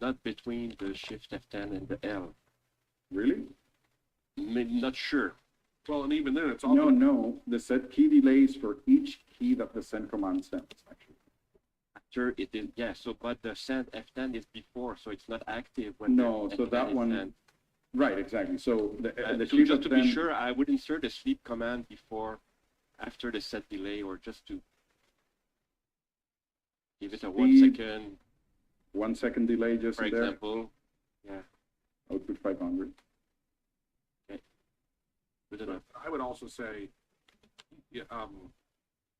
not between the shift F10 and the L. Really? Not sure. Well, and even then, it's all No. The set key delays for each key that the send command sends, actually. After it is, yeah, so but the send F10 is before, so it's not active when No, the so F10 that is one, sent. right, exactly. So the So shift just to F10 be sure, I would insert a sleep command before, after the set delay, or just to give it a 1 Speed, second, 1 second delay just for in there. example. Yeah, Output 500. good enough. I would also say, yeah,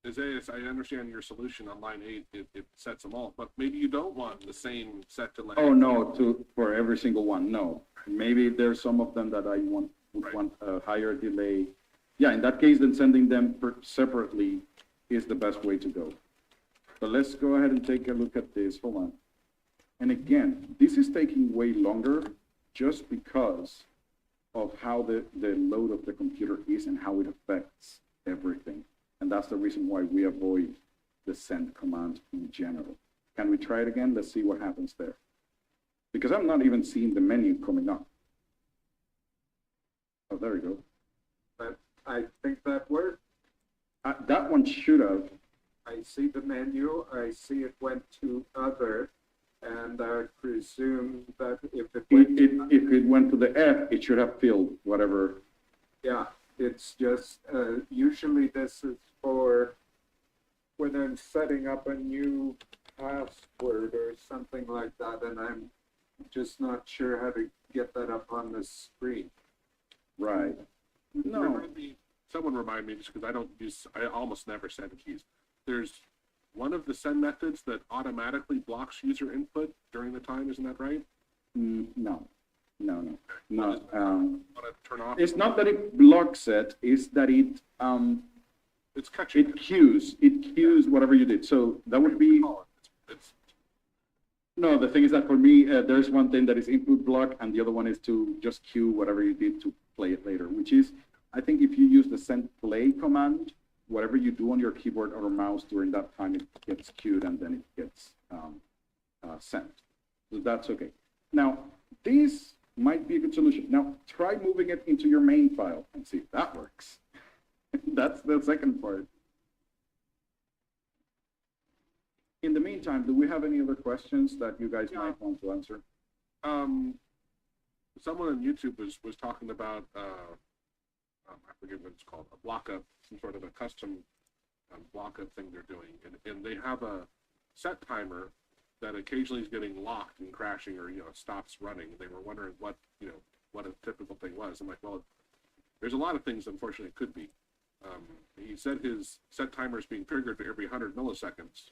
Isaiah, I understand your solution on line 8, it sets them all, but maybe you don't want the same set delay. Oh, no, for every single one, no. Maybe there's some of them that I would want a higher delay. Yeah, in that case, then sending them separately is the best way to go. But let's go ahead and take a look at this. Hold on. And again, this is taking way longer just because of how the load of the computer is and how it affects everything. And that's the reason why we avoid the send command in general. Can we try it again? Let's see what happens there. Because I'm not even seeing the menu coming up. Oh, there you go. But I think that worked. That one should have. I see the menu, I see it went to other, and I presume that if it went to, If it went to the F, it should have filled whatever. yeah, it's just, usually this is for when I'm setting up a new password or something like that, and I'm just not sure how to get that up on the screen. Right. No. Remind me, someone remind me, just because I almost never send keys. There's one of the send methods that automatically blocks user input during the time, isn't that right? No. No. Want to turn off? It's not that it blocks it, it's that It's catching. it cues whatever you did. So that would be, It's no, the thing is that for me, there's one thing that is input block and the other one is to just cue whatever you did to play it later, which is, I think if you use the send play command, whatever you do on your keyboard or mouse during that time, it gets queued and then it gets sent. So that's okay. Now, this might be a good solution. Now, try moving it into your main file and see if that works. That's the second part. In the meantime, do we have any other questions that you guys might want to answer? someone on YouTube was talking about I forget what it's called, a block up, some sort of a custom block up thing they're doing, and they have a set timer that occasionally is getting locked and crashing or stops running. They were wondering what a typical thing was. I'm like, well, there's a lot of things unfortunately it could be. He said his set timer is being triggered every 100 milliseconds.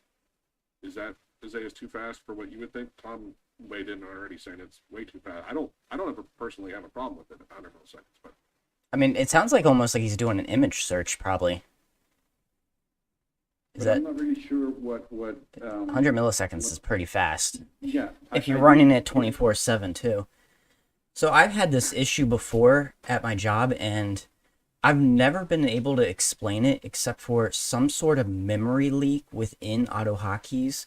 Is that is too fast for what you would think? Thom weighed in already saying it's way too fast. I don't ever personally have a problem with it at 100 milliseconds, but I mean, it sounds like almost like he's doing an image search, probably. But I'm not really sure what 100 milliseconds is pretty fast. yeah. If you're running it 24/7 too. So I've had this issue before at my job, and I've never been able to explain it except for some sort of memory leak within AutoHotkeys,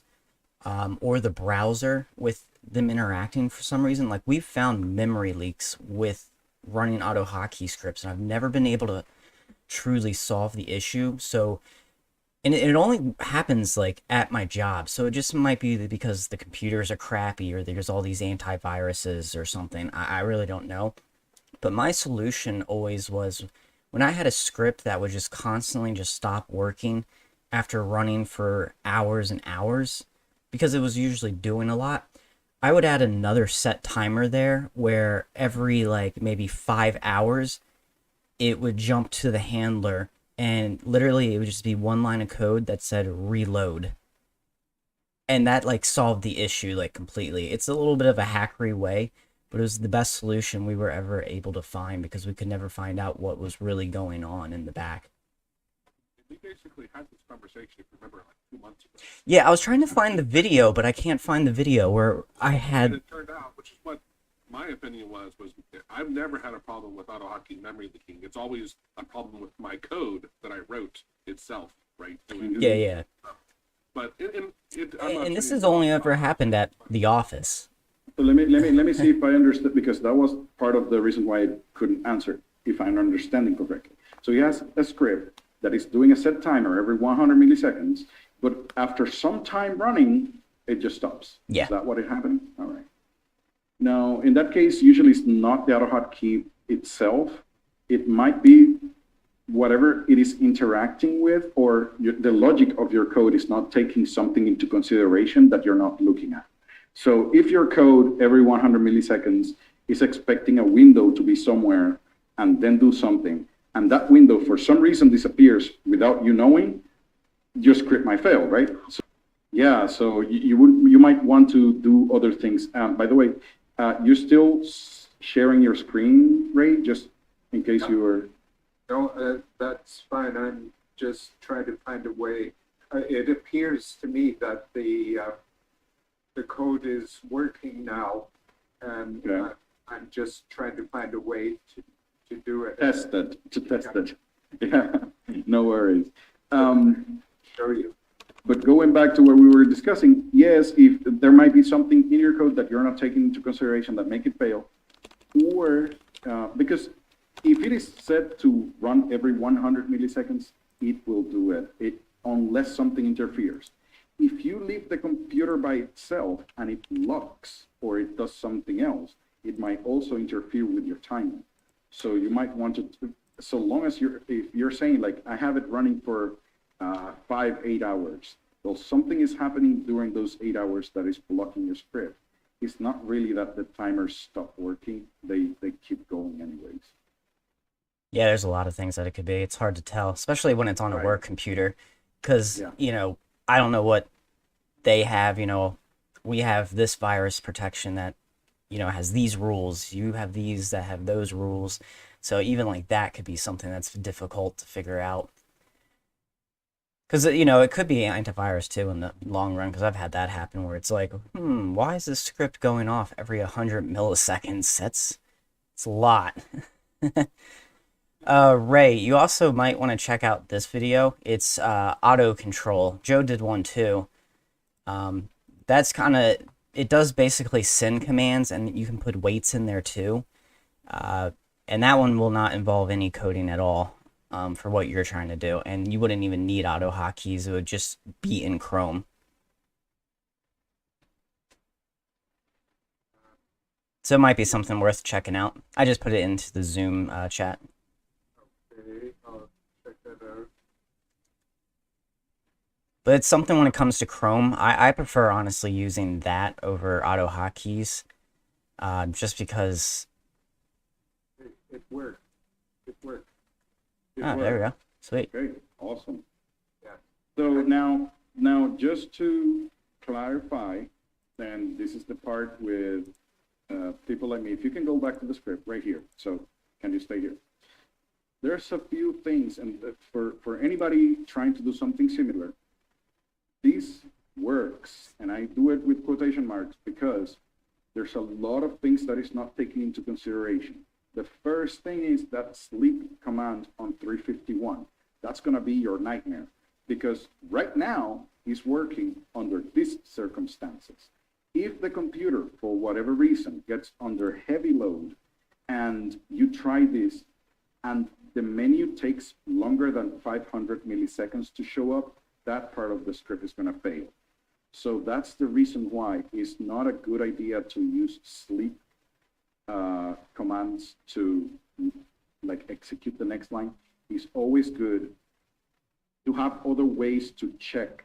or the browser with them interacting for some reason. Like, we've found memory leaks with running AutoHotkey scripts, and I've never been able to truly solve the issue. So, and it only happens like at my job. So it just might be because the computers are crappy or there's all these antiviruses or something. I really don't know. But my solution always was, when I had a script that would just constantly just stop working after running for hours and hours, because it was usually doing a lot, I would add another set timer there where every like maybe 5 hours it would jump to the handler, and literally it would just be one line of code that said reload. And that like solved the issue like completely. It's a little bit of a hackery way, but it was the best solution we were ever able to find because we could never find out what was really going on in the back. we basically had this conversation, if you remember, like 2 months ago. Yeah, I was trying to find the video, but I can't find the video where I And had... it turned out, which is what my opinion was I've never had a problem with AutoHotkey memory leaking. It's always a problem with my code that I wrote itself, right? Yeah. But And this has only ever happened at the office. So let me see if I understood, because that was part of the reason why I couldn't answer, if I'm understanding correctly. So he has a script that is doing a set timer every 100 milliseconds, but after some time running, it just stops. Yeah. Is that what it happened? All right. Now, in that case, usually it's not the AutoHotkey itself. It might be whatever it is interacting with, or the logic of your code is not taking something into consideration that you're not looking at. So if your code every 100 milliseconds is expecting a window to be somewhere and then do something, and that window for some reason disappears without you knowing, your script might fail, right? So, yeah, so you might want to do other things. By the way, you're still sharing your screen, Ray, just in case you were... No, that's fine. I'm just trying to find a way. It appears to me that the code is working now, and Okay. I'm just trying to find a way to do it. Test it. Yeah, no worries. Show you. But going back to where we were discussing, yes, if there might be something in your code that you're not taking into consideration that make it fail, or because if it is set to run every 100 milliseconds, it will do it, unless something interferes. If you leave the computer by itself and it locks or it does something else, it might also interfere with your timer. So you might want to, so long as if you're saying like, I have it running for 8 hours, well, something is happening during those 8 hours that is blocking your script. It's not really that the timers stop working, they keep going anyways. Yeah, there's a lot of things that it could be. It's hard to tell, especially when it's on a Right. work computer, because Yeah. you know, I don't know what they have. You know, we have this virus protection that, you know, has these rules. You have these that have those rules. So even like that could be something that's difficult to figure out. Because, you know, it could be antivirus too in the long run, because I've had that happen where it's like, why is this script going off every 100 milliseconds? It's a lot. Ray, you also might want to check out this video. It's auto control. Joe did one too. That's kind of, it does basically send commands, and you can put weights in there too. And that one will not involve any coding at all. For what you're trying to do, and you wouldn't even need auto hotkeys. It would just be in Chrome. So it might be something worth checking out. I just put it into the Zoom chat. Okay, I'll check that out. But it's something when it comes to Chrome. I prefer honestly using that over auto hotkeys, just because. It worked. It worked. There we go. Sweet. Okay, awesome. Yeah. So now just to clarify, and this is the part with people like me, if you can go back to the script right here. So can you stay here? There's a few things, and for anybody trying to do something similar, this works, and I do it with quotation marks because there's a lot of things that is not taken into consideration. The first thing is that sleep command on 351. That's going to be your nightmare because right now it's working under these circumstances. If the computer, for whatever reason, gets under heavy load and you try this and the menu takes longer than 500 milliseconds to show up, that part of the script is going to fail. So that's the reason why it's not a good idea to use sleep commands to like execute the next line. It's always good to have other ways to check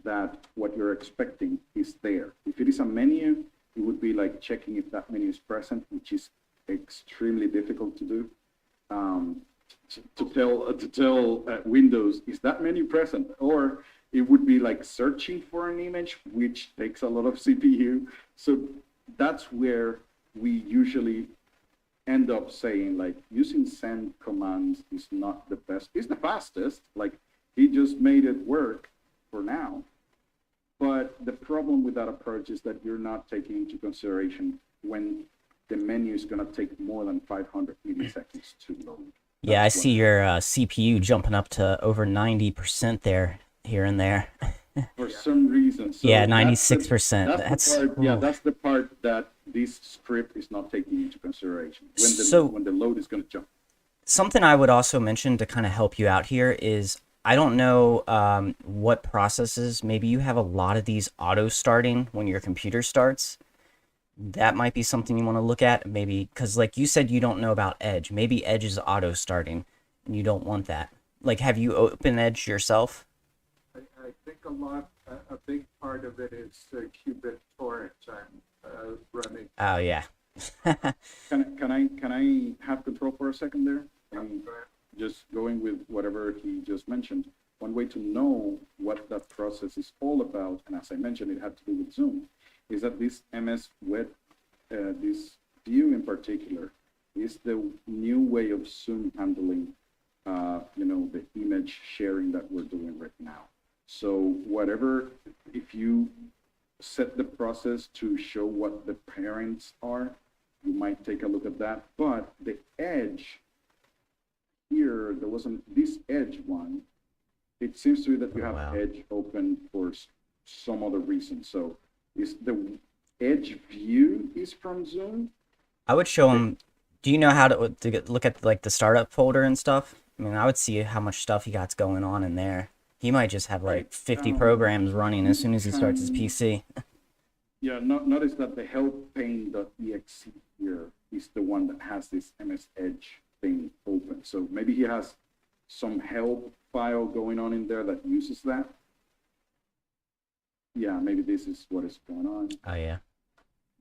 that what you're expecting is there. If it is a menu, it would be like checking if that menu is present, which is extremely difficult to do. To tell Windows, is that menu present? Or it would be like searching for an image, which takes a lot of CPU. So that's where we usually end up saying like using send commands is not the best. It's the fastest, like he just made it work for now. But the problem with that approach is that you're not taking into consideration when the menu is going to take more than 500 milliseconds to load. Yeah, I see your CPU jumping up to over 90% there, here and there. For some reason. So yeah, 96%. That's the part, yeah, that's the part that this script is not taking into consideration when the load is going to jump. Something I would also mention to kind of help you out here is I don't know what processes. Maybe you have a lot of these auto starting when your computer starts. That might be something you want to look at, maybe because like you said, you don't know about Edge. Maybe Edge is auto starting and you don't want that. Like, have you opened Edge yourself? I think a big part of it is the qubit torrent I'm running. Oh yeah. Can I have control for a second there? Just going with whatever he just mentioned. One way to know what that process is all about, and as I mentioned, it had to do with Zoom, is that this MS web, this view in particular, is the new way of Zoom handling, the image sharing that we're doing right now. So whatever, if you set the process to show what the parents are, you might take a look at that. But the edge here, there wasn't this edge one. It seems to be that you have edge open for some other reason. So is the edge view is from Zoom? I would show him. Do you know how look at like the startup folder and stuff? I mean, I would see how much stuff he got going on in there. He might just have like 50 programs running as soon as he starts his PC. Yeah, notice that the help.pane.exe here is the one that has this MS Edge thing open. So maybe he has some help file going on in there that uses that. Yeah, maybe this is what is going on. Oh yeah.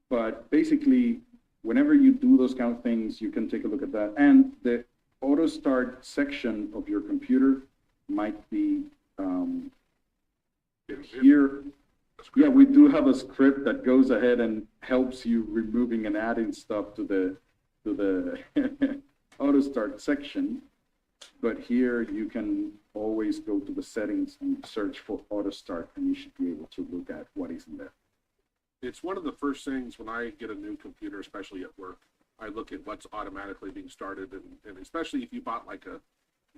But basically, whenever you do those kind of things, you can take a look at that. And the auto start section of your computer might be here. Yeah, we do have a script that goes ahead and helps you removing and adding stuff to the auto start section. But here you can always go to the settings and search for auto start, and you should be able to look at what is in there. It's one of the first things when I get a new computer, especially at work. I look at what's automatically being started, and especially if you bought like a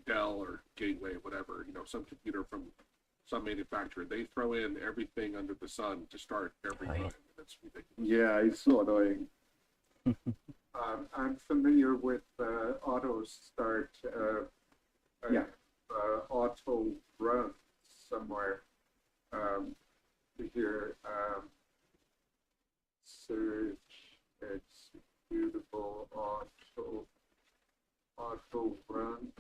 Dell or Gateway, whatever, some computer from some manufacturer, they throw in everything under the sun to start every Right. time. That's ridiculous. Yeah, it's so annoying. I'm familiar with auto start. Yeah. Auto run somewhere. Here, search executable auto runs.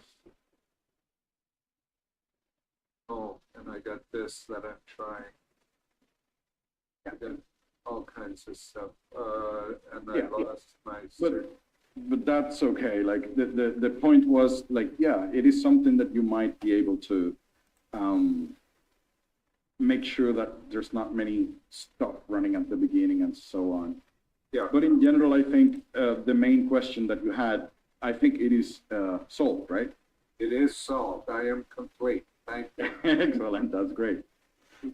Oh, and I got this that I'm trying. I got all kinds of stuff, and I Yeah, yeah. lost my search. But that's okay. Like the point was like, yeah, it is something that you might be able to make sure that there's not many stuff running at the beginning and so on. Yeah. But in general, I think the main question that you had, I think it is solved, right? It is solved. I am complete. Thank you. Excellent. That's great.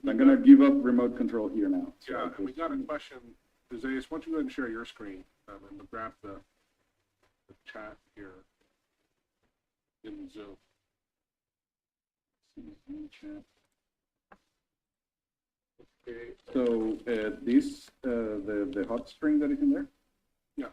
I'm gonna give up remote control here now. So Yeah, and we got a question. Zeus, why don't you go ahead and share your screen and grab the chat here in Zoom. Okay. So this the hot string that is in there. Yeah.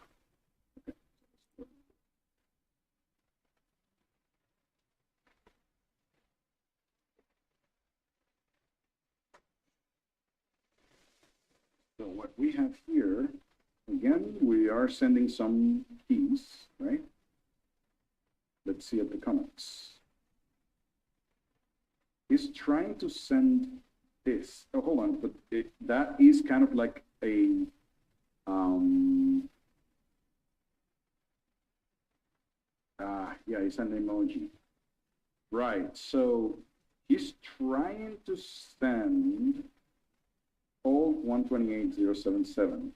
So what we have here, again, we are sending some keys, right? Let's see at the comments. He's trying to send this. Oh, hold on, but that is kind of like a yeah, it's an emoji. Right, so he's trying to send all 128.077.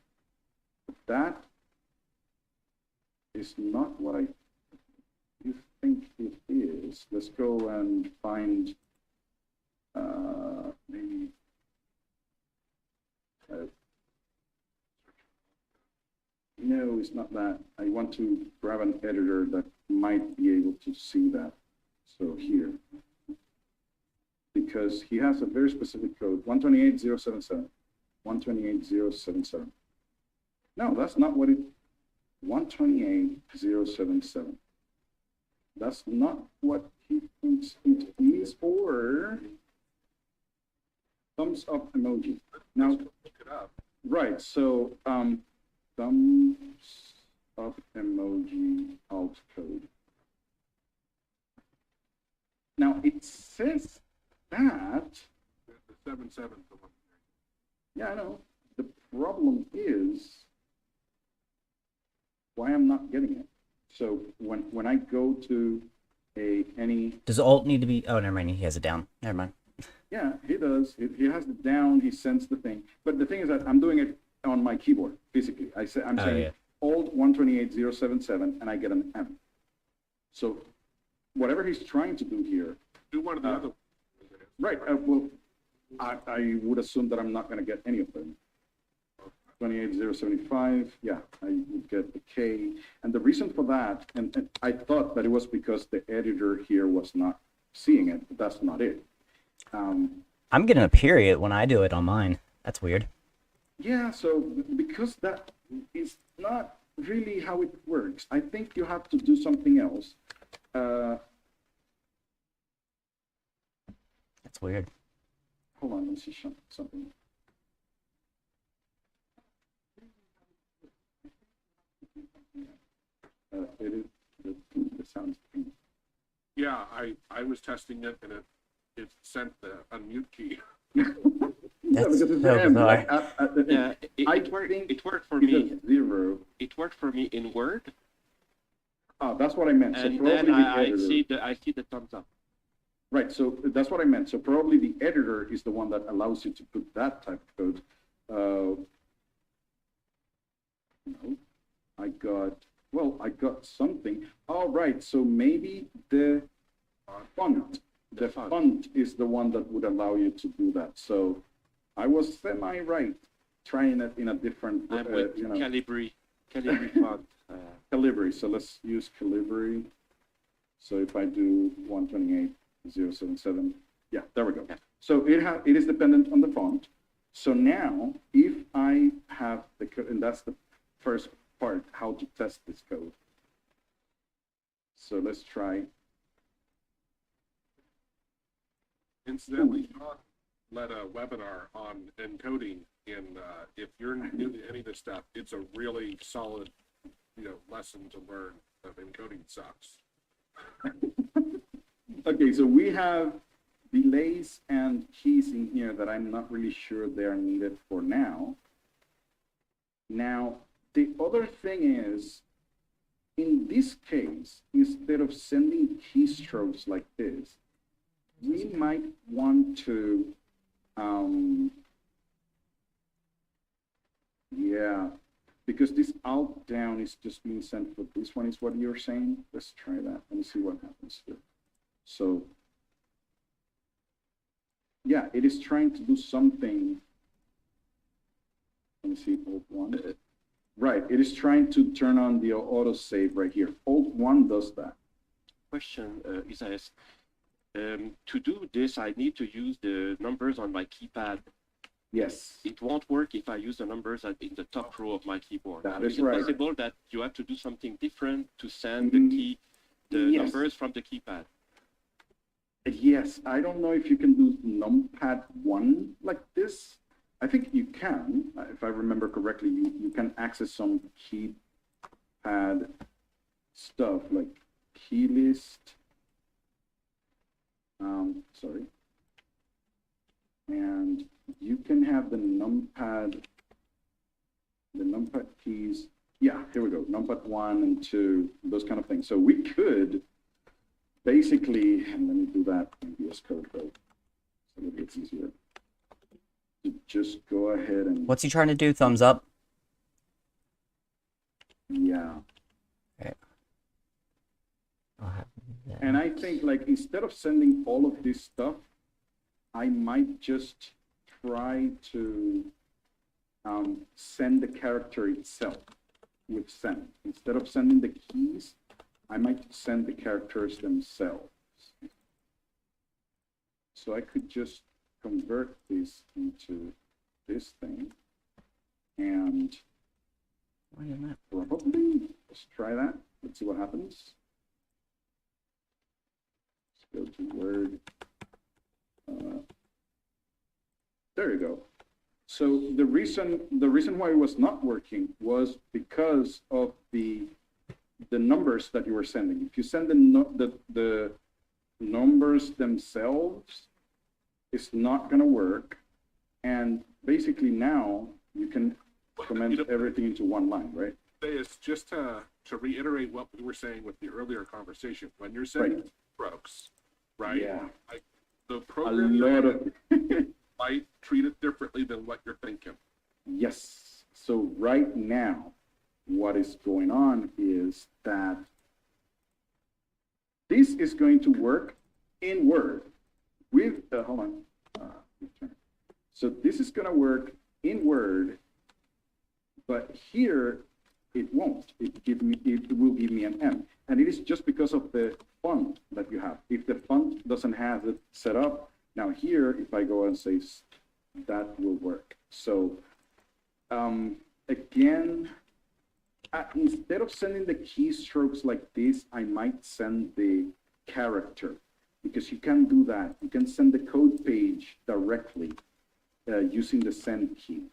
That is not what I think it is. Let's go and find maybe no, it's not that. I want to grab an editor that might be able to see that. So here, because he has a very specific code, 128.077. 128.077. No, that's not what it, 128.077. That's not what he thinks it is for. Thumbs up emoji. Now, Look it up. right, so thumbs up emoji alt code. Now, it says that, The 7.7 the one. yeah, I know. The problem is why I'm not getting it. So when I go to any, Does alt need to be? Oh, never mind. He has it down. Never mind. yeah, he does. He has it down. He sends the thing. But the thing is that I'm doing it on my keyboard physically. I'm Oh, saying yeah. alt 128.077, and I get an M. So whatever he's trying to do here, Do one of the other. right? Well, I would assume that I'm not going to get any of them. 28.075, yeah, I would get the K. And the reason for that, and I thought that it was because the editor here was not seeing it, but that's not it. I'm getting a period when I do it on mine. That's weird. Yeah, so because that is not really how it works. I think you have to do something else. That's weird. Hold on, let me see something. It is the sounds. Yeah, I was testing it and it sent the unmute key. Yeah, That's because it's so M, bizarre. like, at the Yeah, end. it, I it worked. think It worked for it's me. a 0. It worked for me in Word, Oh, that's what I meant. So and probably then the I editor. see the thumbs up. Right, so that's what I meant. So probably the editor is the one that allows you to put that type of code. No, I got something. All right, so maybe the font. The font is the one that would allow you to do that. So I was semi-right, trying it in a different, I'm with you know, Calibri font. Calibri. So let's use Calibri. So if I do 128.077, yeah, there we go. Yeah. So it is dependent on the font. So now, if I have the code, and that's the first part, how to test this code. So let's try. Incidentally, Thom led a webinar on encoding, and if you're new to any of this stuff, it's a really solid, lesson to learn of encoding sucks. Okay, so we have delays and keys in here that I'm not really sure they are needed for now. Now, the other thing is, in this case, instead of sending keystrokes like this, we might want to, yeah, because this alt down is just being sent for this one is what you're saying. Let's try that and see what happens here. So, yeah, it is trying to do something. Let me see, alt 1. Right, it is trying to turn on the auto save right here. Alt 1 does that. Question is asked. To do this, I need to use the numbers on my keypad. Yes. It won't work if I use the numbers in the top row of my keyboard. That So is is it right. possible that you have to do something different to send the Yes. numbers from the keypad? Yes, I don't know if you can do numpad 1 like this. I think you can, if I remember correctly, you can access some keypad stuff like key list. Sorry. And you can have the numpad keys. Yeah, here we go. Numpad 1 and 2, those kind of things. So we could basically, and let me do that in VS Code so that it's easier. Just go ahead and, What's he trying to do? Thumbs up? yeah. Okay. I'll have that. And I think, like, instead of sending all of this stuff, I might just try to send the character itself with send. Instead of sending the keys, I might send the characters themselves. So I could just convert this into this thing, and Why isn't that? probably, let's try that. Let's see what happens. Let's go to Word. There you go. So the reason why it was not working was because of the numbers that you were sending. If you send the numbers themselves, it's not going to work. And basically now you can comment everything into one line, right? It's just to reiterate what we were saying with the earlier conversation. When you're sending strokes, right? Yeah. Like the A program lot of might treat it differently than what you're thinking. yes. So right now, what is going on is that this is going to work in Word with, hold on. So this is going to work in Word, but here it won't. It will give me an M. And it is just because of the font that you have. If the font doesn't have it set up, now here, if I go and say that will work. So again, Instead of sending the keystrokes like this, I might send the character, because you can do that. You can send the code page directly using the send key,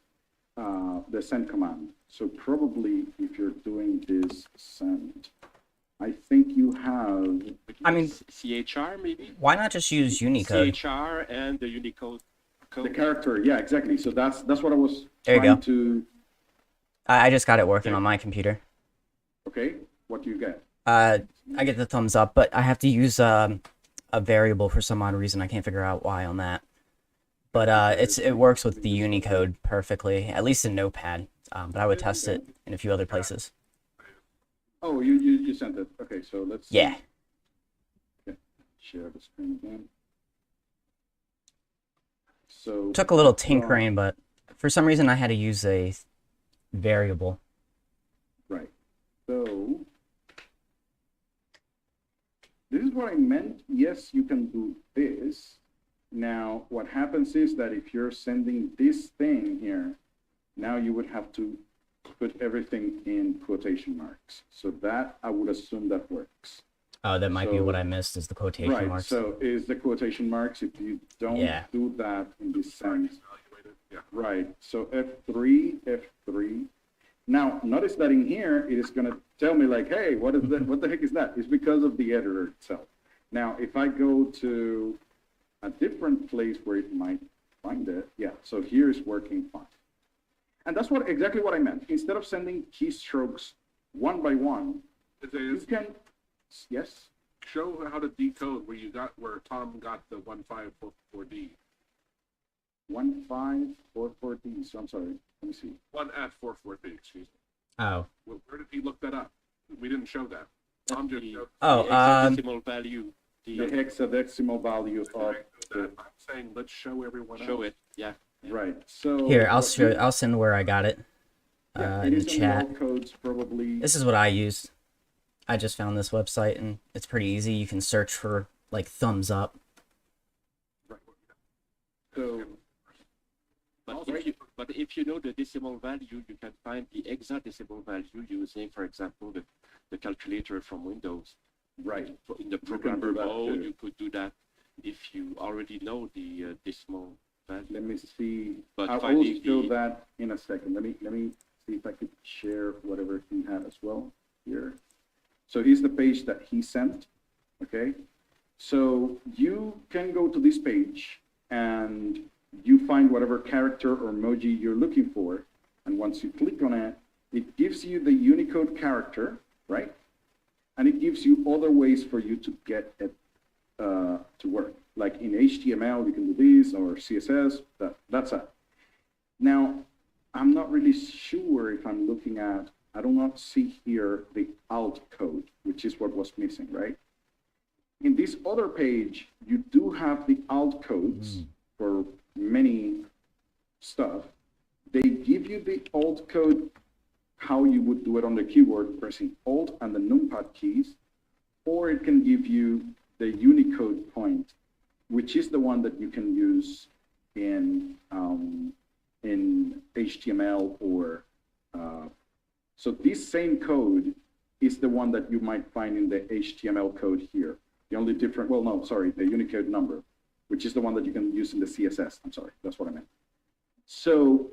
the send command. So probably if you're doing this send, I think you have, I mean- CHR maybe? Why not just use Unicode? CHR and the Unicode code. the character, yeah, exactly. So that's what I was There you trying go. to, I just got it working on my computer. okay, what do you get? I get the thumbs up, but I have to use a variable for some odd reason. I can't figure out why on that. But it works with the Unicode perfectly, at least in Notepad. But I would test it in a few other places. Oh, you sent it. Okay, so let's see. Yeah. Share the screen again. So Took a little tinkering, but for some reason I had to use a variable. right. So this is what I meant. Yes, you can do this. Now, what happens is that if you're sending this thing here, now you would have to put everything in quotation marks. So that, I would assume that works. Oh, that might be So- what I missed, is the quotation Right, marks. so is the quotation marks, if you don't Yeah. do that in this sense, Evaluated. Yeah. right, so F3. Now, notice that in here, it is gonna tell me like, hey, what the heck is that? It's because of the editor itself. Now, if I go to a different place where it might find it, yeah, so here is working fine. And that's exactly what I meant. Instead of sending keystrokes one by one, It you is can, yes? show how to decode where Thom got the 1544D. 1544D, so I'm sorry, let me see. 1F44D, excuse me. Oh. Where did he look that up? We didn't show that. Thom just showed. Oh, The hexadecimal value. The The, hexadecimal value of I'm saying, let's show everyone show else. it, yeah. right. So Here, what you- I'll send where I got it. yeah, In it the is in chat. all codes probably. This is what I used. I just found this website and it's pretty easy. You can search for like thumbs up. So But if you know the decimal value, you can find the hexadecimal value using, for example, the calculator from Windows. right. In the do programmer that mode, too. you could do that if you already know the decimal value. Let me see. But I will finding show the- that in a second. Let me see if I could share whatever he had as well here. So here's the page that he sent. Okay. So you can go to this page and you find whatever character or emoji you're looking for. And once you click on it, it gives you the Unicode character, right? And it gives you other ways for you to get it to work. Like in HTML, you can do this, or CSS, that's it. Now, I'm not really sure if I'm looking at, I do not see here the alt code, which is what was missing, right? In this other page, you do have the alt codes for many stuff. They give you the alt code, how you would do it on the keyboard, pressing Alt and the numpad keys, or it can give you the Unicode point, which is the one that you can use in HTML or so this same code is the one that you might find in the HTML code here. The only different, well, no, sorry, the Unicode number, which is the one that you can use in the CSS. I'm sorry, that's what I meant. So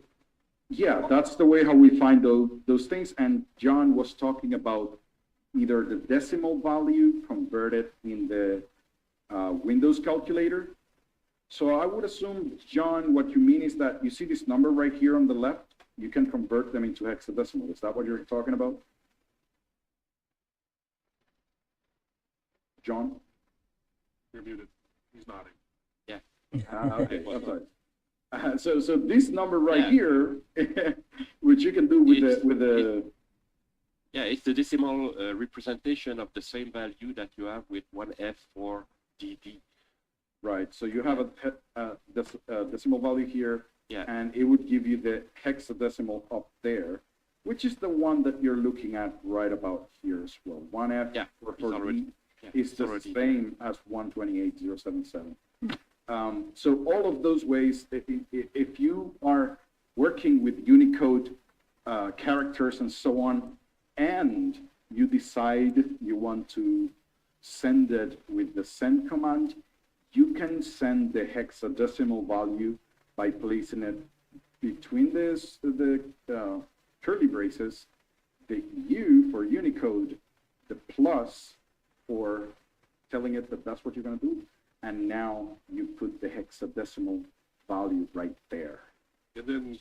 yeah, that's the way how we find those things. And John was talking about either the decimal value converted in the Windows calculator. So I would assume, John, what you mean is that you see this number right here on the left, you can convert them into hexadecimal. Is that what you're talking about? John? You're muted. He's nodding. Okay, I'm sorry. So this number right Yeah. here, which you can do with the Yeah, it's the decimal representation of the same value that you have with 1F4DD. right. So you have a decimal value here, Yeah. and it would give you the hexadecimal up there, which is the one that you're looking at right about here as well. 1F Yeah, for it's already- D Yeah, is it's the already- same as 128.077. So all of those ways, if you are working with Unicode characters and so on, and you decide you want to send it with the send command, you can send the hexadecimal value by placing it between the curly braces, the U for Unicode, the plus for telling it that that's what you're going to do, and now you put the hexadecimal value right there. And then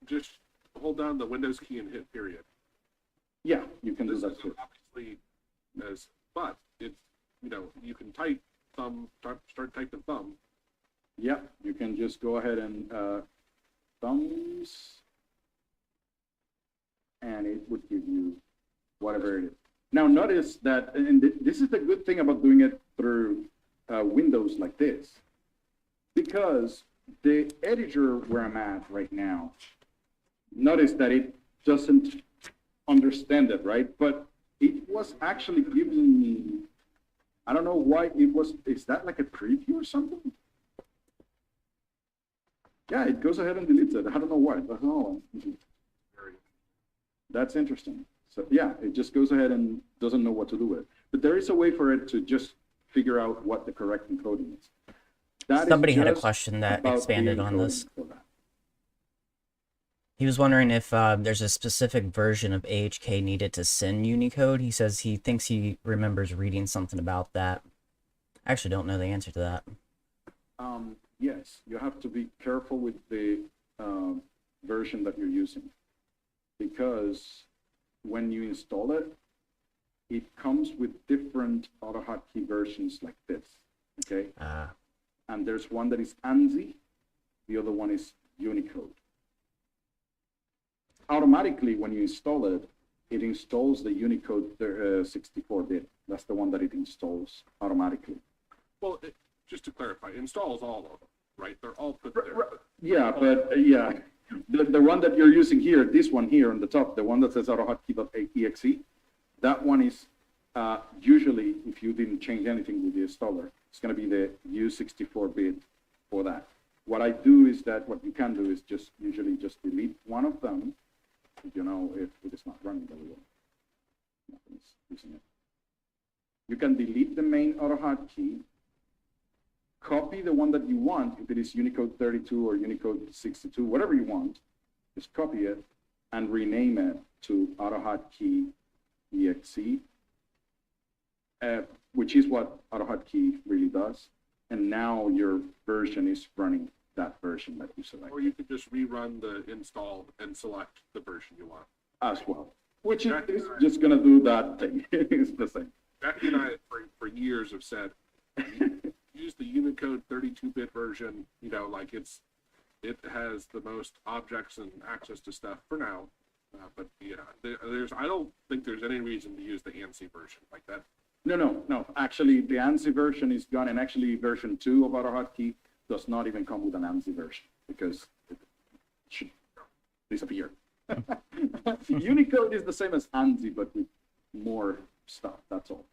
just hold down the Windows key and hit period. Yeah, you can do This that is too. obviously as, but it's, you can type thumb, start typing thumb. Yeah, you can just go ahead and thumbs, and it would give you whatever it is. Now notice that, and this is the good thing about doing it through Windows like this, because the editor where I'm at right now, notice that it doesn't understand it, right? But it was actually giving me, I don't know why it was, is that like a preview or something? Yeah, it goes ahead and deletes it. I don't know why. That's interesting. So yeah, it just goes ahead and doesn't know what to do with it. But there is a way for it to just figure out what the correct encoding is. That is Somebody had a just question that about the expanded on this. encoding for that. He was wondering if there's a specific version of AHK needed to send Unicode. He says he thinks he remembers reading something about that. I actually don't know the answer to that. Yes, you have to be careful with the version that you're using, because when you install it, it comes with different AutoHotkey versions like this, okay? And there's one that is ANSI, the other one is Unicode. Automatically, when you install it, it installs the Unicode 64-bit. That's the one that it installs automatically. Well, just to clarify, installs all of them, right? They're all put there. Yeah, but yeah, the one that you're using here, this one here on the top, the one that says AutoHotkey.exe, that one is usually, if you didn't change anything with the installer, it's going to be the U64-bit for that. What I do is that what you can do is just usually just delete one of them, if it is not running very well. Nothing's using it. You can delete the main AutoHotkey, copy the one that you want, if it is Unicode 32 or Unicode 62, whatever you want, just copy it and rename it to AutoHotkey.exe, which is what AutoHotkey really does. And now your version is running that version that you select Or you could just rerun the install and select the version you want. as well, which is just going to do that thing. It's the same. Jackie and I, for years, have said, use the Unicode 32-bit version. Like it has the most objects and access to stuff for now. But yeah, I don't think there's any reason to use the ANSI version like that. No. Actually, the ANSI version is gone, and actually version 2 of AutoHotkey does not even come with an ANSI version because it should disappear. Unicode is the same as ANSI, but with more stuff, that's all.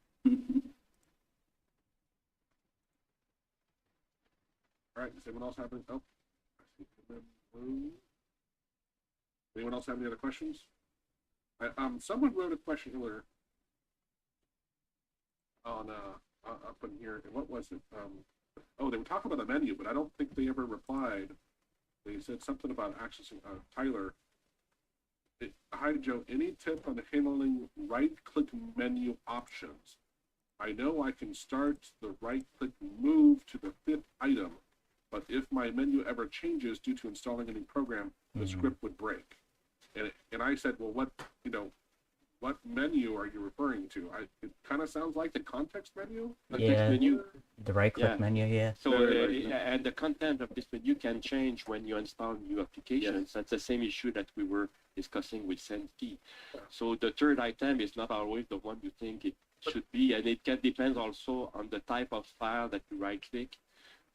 All right, does anyone else have any? Oh, I see them in blue. Anyone else have any other questions? Someone wrote a question earlier on up in here, and what was it? They were talking about the menu, but I don't think they ever replied. They said something about accessing Tyler. Hi Joe, any tip on handling right-click menu options? I know I can start the right-click move to the 5th item, but if my menu ever changes due to installing a new program, the script would break. And I said, well, what menu are you referring to? It kind of sounds like the context menu. Yeah, menu. the right-click Yeah. menu, yeah. So, and the content of this menu can change when you install new applications. That's the same issue that we were discussing with SendKey. So the third item is not always the one you think it should be, and it can depend also on the type of file that you right-click.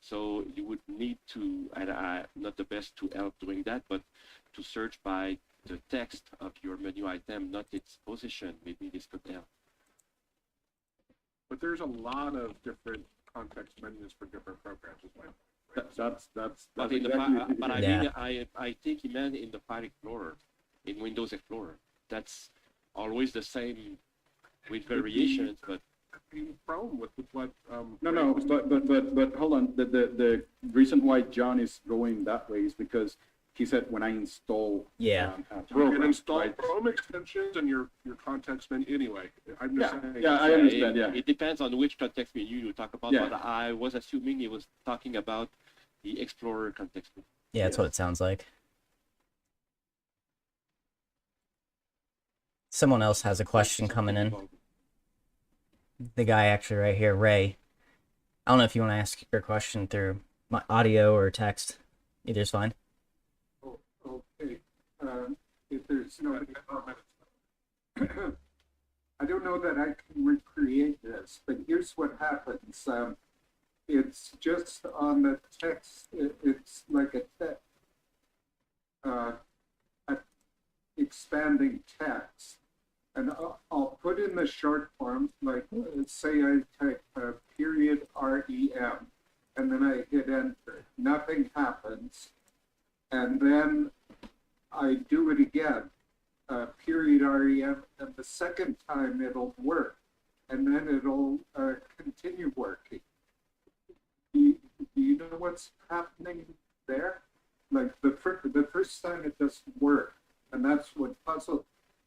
So you would need to, and I'm not the best to help doing that, but to search by the text of your menu item, not its position. Maybe this could help. But there's a lot of different context menus for different programs as well. That's But in exactly but I Yeah. mean, I think he meant in the File Explorer, in Windows Explorer. That's always the same with variations, but The problem with what, No, Ray no, was but hold on. The reason why John is going that way is because he said when I install Yeah. a You can program, install right? Chrome extensions and your context menu anyway. I'm just Yeah, saying. yeah, I understand. it, Yeah, it depends on which context menu you talk about. Yeah. But I was assuming he was talking about the Explorer context menu. Yeah, that's what it sounds like. Someone else has a question coming in. The guy actually right here, Ray. I don't know if you want to ask your question through my audio or text. Either's fine. Oh, okay. If there's no, I don't know that I can recreate this, but here's what happens. It's just on the text. It's like a expanding text, and I'll put in the short form, like say I type period REM, and then I hit enter. Nothing happens, and then I do it again, period REM, and the second time it'll work, and then it'll continue working. Do you know what's happening there? Like the first time it doesn't work, and that's what puzzled.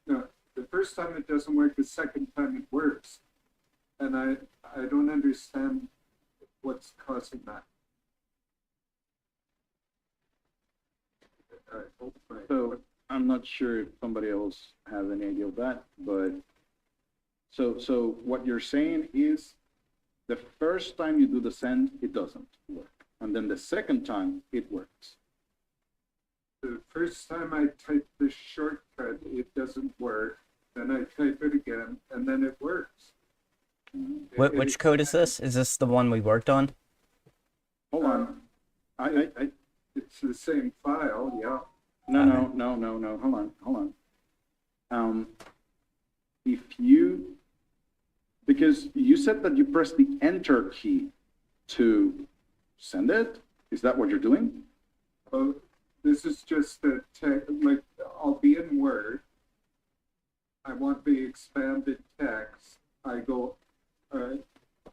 No, the first time it doesn't work, the second time it works, and I don't understand what's causing that. I hope so I'm not sure if somebody else has any idea of that, but so what you're saying is the first time you do the send, it doesn't work, and then the second time it works. the first time I type the shortcut, it doesn't work. Then I type it again, and then it works. Which code is this? Is this the one we worked on? Hold on. I It's the same file, yeah. No. Hold on. If you, because you said that you press the enter key to send it, is that what you're doing? This is just a like I'll be in Word. I want the expanded text. I go,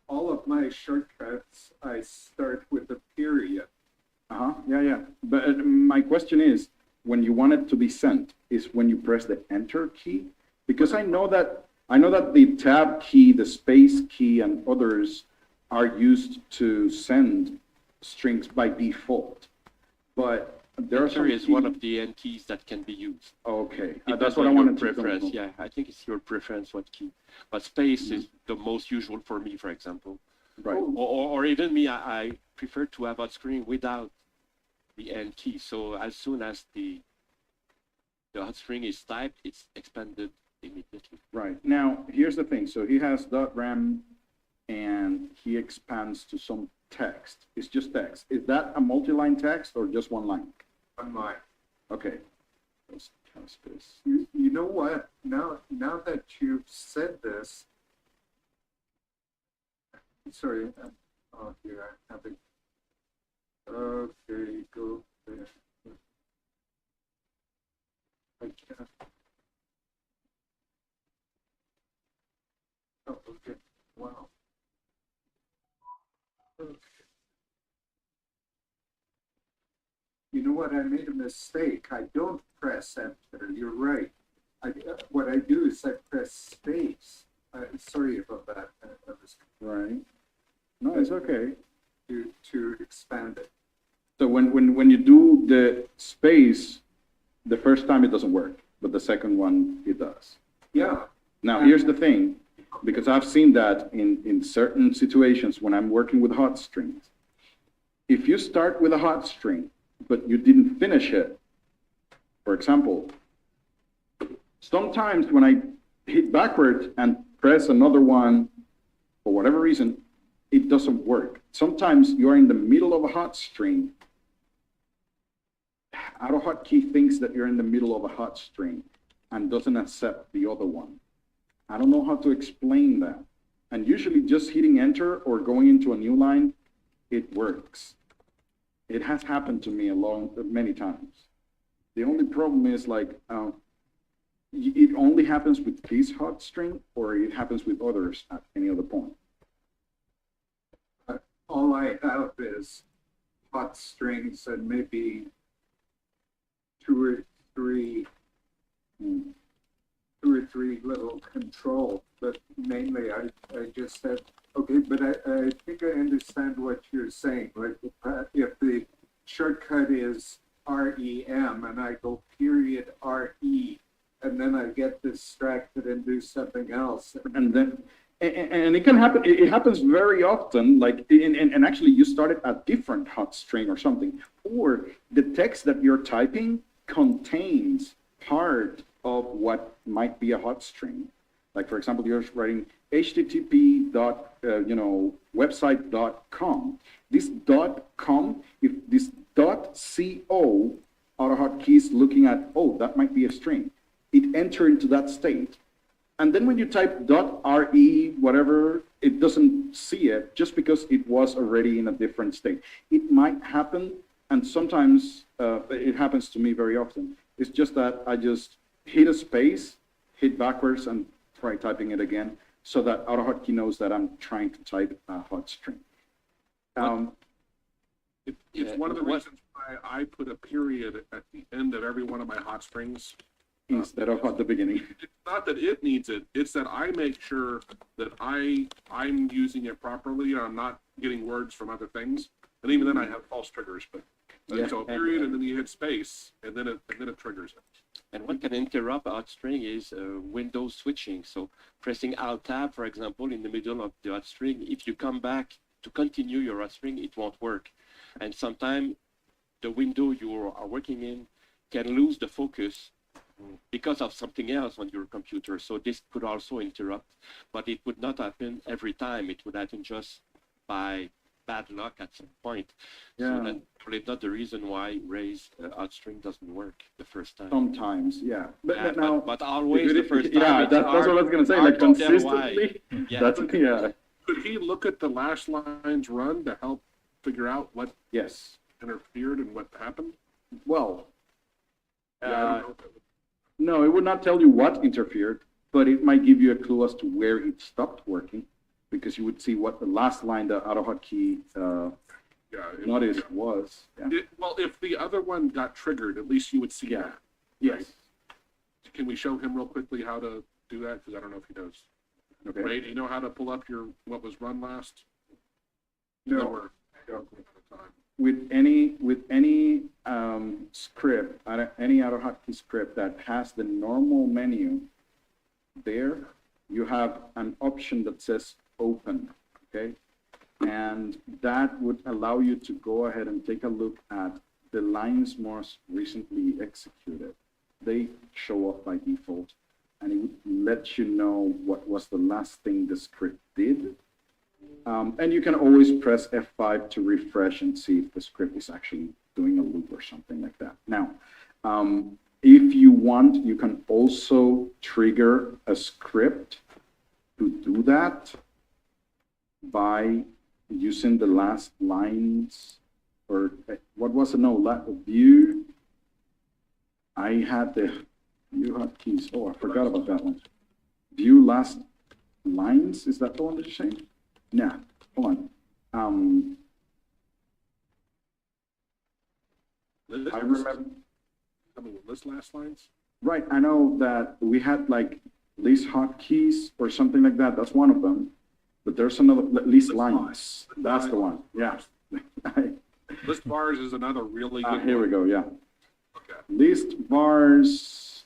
all of my shortcuts, I start with a period. Yeah. But my question is, when you want it to be sent, is when you press the enter key? Because I know that the tab key, the space key, and others are used to send strings by default. But there are some Enter is one of the N keys that can be used. Okay, It that's depends what I on your wanted to preference. know. Yeah, I think it's your preference what key. But space is the most usual for me, for example. Right. Or even me, I prefer to have a screen without the N key. So as soon as the hot string is typed, it's expanded immediately. Right. Now, here's the thing. So he has .rem and he expands to some text. It's just text. Is that a multi-line text or just one line? Online. Okay. Let's cast this. You know what? Now that you've said this, sorry. Oh, here I have it. Okay, go there. I can't. Oh, okay. Wow. Okay. You know what? I made a mistake. I don't press enter. You're right. What I do is I press space. Sorry about that. I was Right. No, it's okay. to expand it. So when you do the space, the first time it doesn't work, but the second one it does. Yeah. Now, here's the thing, because I've seen that in certain situations when I'm working with hot strings. If you start with a hot string, but you didn't finish it, for example, sometimes when I hit backwards and press another one, for whatever reason, it doesn't work. Sometimes you're in the middle of a hot string. AutoHotkey thinks that you're in the middle of a hot string and doesn't accept the other one. I don't know how to explain that. And usually just hitting enter or going into a new line, it works. It has happened to me many times. The only problem is like, It only happens with this hot string, or it happens with others at any other point? All I have is hot strings and maybe two or three Hmm. little control, but mainly I just said, okay, but I think I understand what you're saying. Like if the shortcut is REM and I go period RE, and then I get distracted and do something else. And then, and it can happen, it happens very often, like, and actually you started a different hot string or something, or the text that you're typing contains part of what might be a hot string. Like, for example, you're writing http dot, website.com. This .com, if this .co AutoHotkey is looking at, oh, that might be a string, it enters into that state. And then when you type .re, whatever, it doesn't see it just because it was already in a different state. It might happen, and sometimes it happens to me very often. It's just that I just hit a space, hit backwards, and try typing it again, so that AutoHotkey knows that I'm trying to type a hot string. It's one of the reasons why I put a period at the end of every one of my hot strings. Instead of at the beginning. It's not that it needs it, it's that I make sure that I'm using it properly and I'm not getting words from other things. And even then I have false triggers, but Yeah. so a period and then you hit space and then it triggers it. And what can interrupt hot string is window switching. So pressing Alt Tab, for example, in the middle of the hot string, if you come back to continue your hot string, it won't work. And sometimes the window you are working in can lose the focus because of something else on your computer. So this could also interrupt, but it would not happen every time. It would happen just by bad luck at some point. Yeah. So that's probably not the reason why Ray's hot string doesn't work the first time. Sometimes, yeah. Yeah, now, but always the first time. yeah, it's that's what I was gonna say. Like hard to tell why. consistently, Yeah. that's yeah. Could he look at the last line's run to help figure out what Yes. interfered and what happened? Well, Yeah, I don't know if it would- no, it would not tell you what interfered, but it might give you a clue as to where it stopped working, because you would see what the last line the AutoHotkey yeah, it- noticed was. Yeah. well, if the other one got triggered, at least you would see Yeah. that. Yes. Can we show him real quickly how to do that? Because I don't know if he knows. Okay. Ray, do you know how to pull up your what was run last? No. We're out of time. With any script, any AutoHotkey script that has the normal menu there, you have an option that says open, okay? And that would allow you to go ahead and take a look at the lines most recently executed. They show up by default, and it would let you know what was the last thing the script did. And you can always press F5 to refresh and see if the script is actually doing a loop or something like that. Now, if you want, you can also trigger a script to do that by using the last lines, or what was it? No, view. I had the view hotkeys. Oh, I forgot about that one. View last lines. Is that the one that you're saying? Yeah, hold on. I remember. I mean, list last lines. Right, I know that we had like list hotkeys or something like that. That's one of them. But there's another list lines. That's the one. Yeah. List bars is another really good Here we one. go. Yeah. Okay. List bars.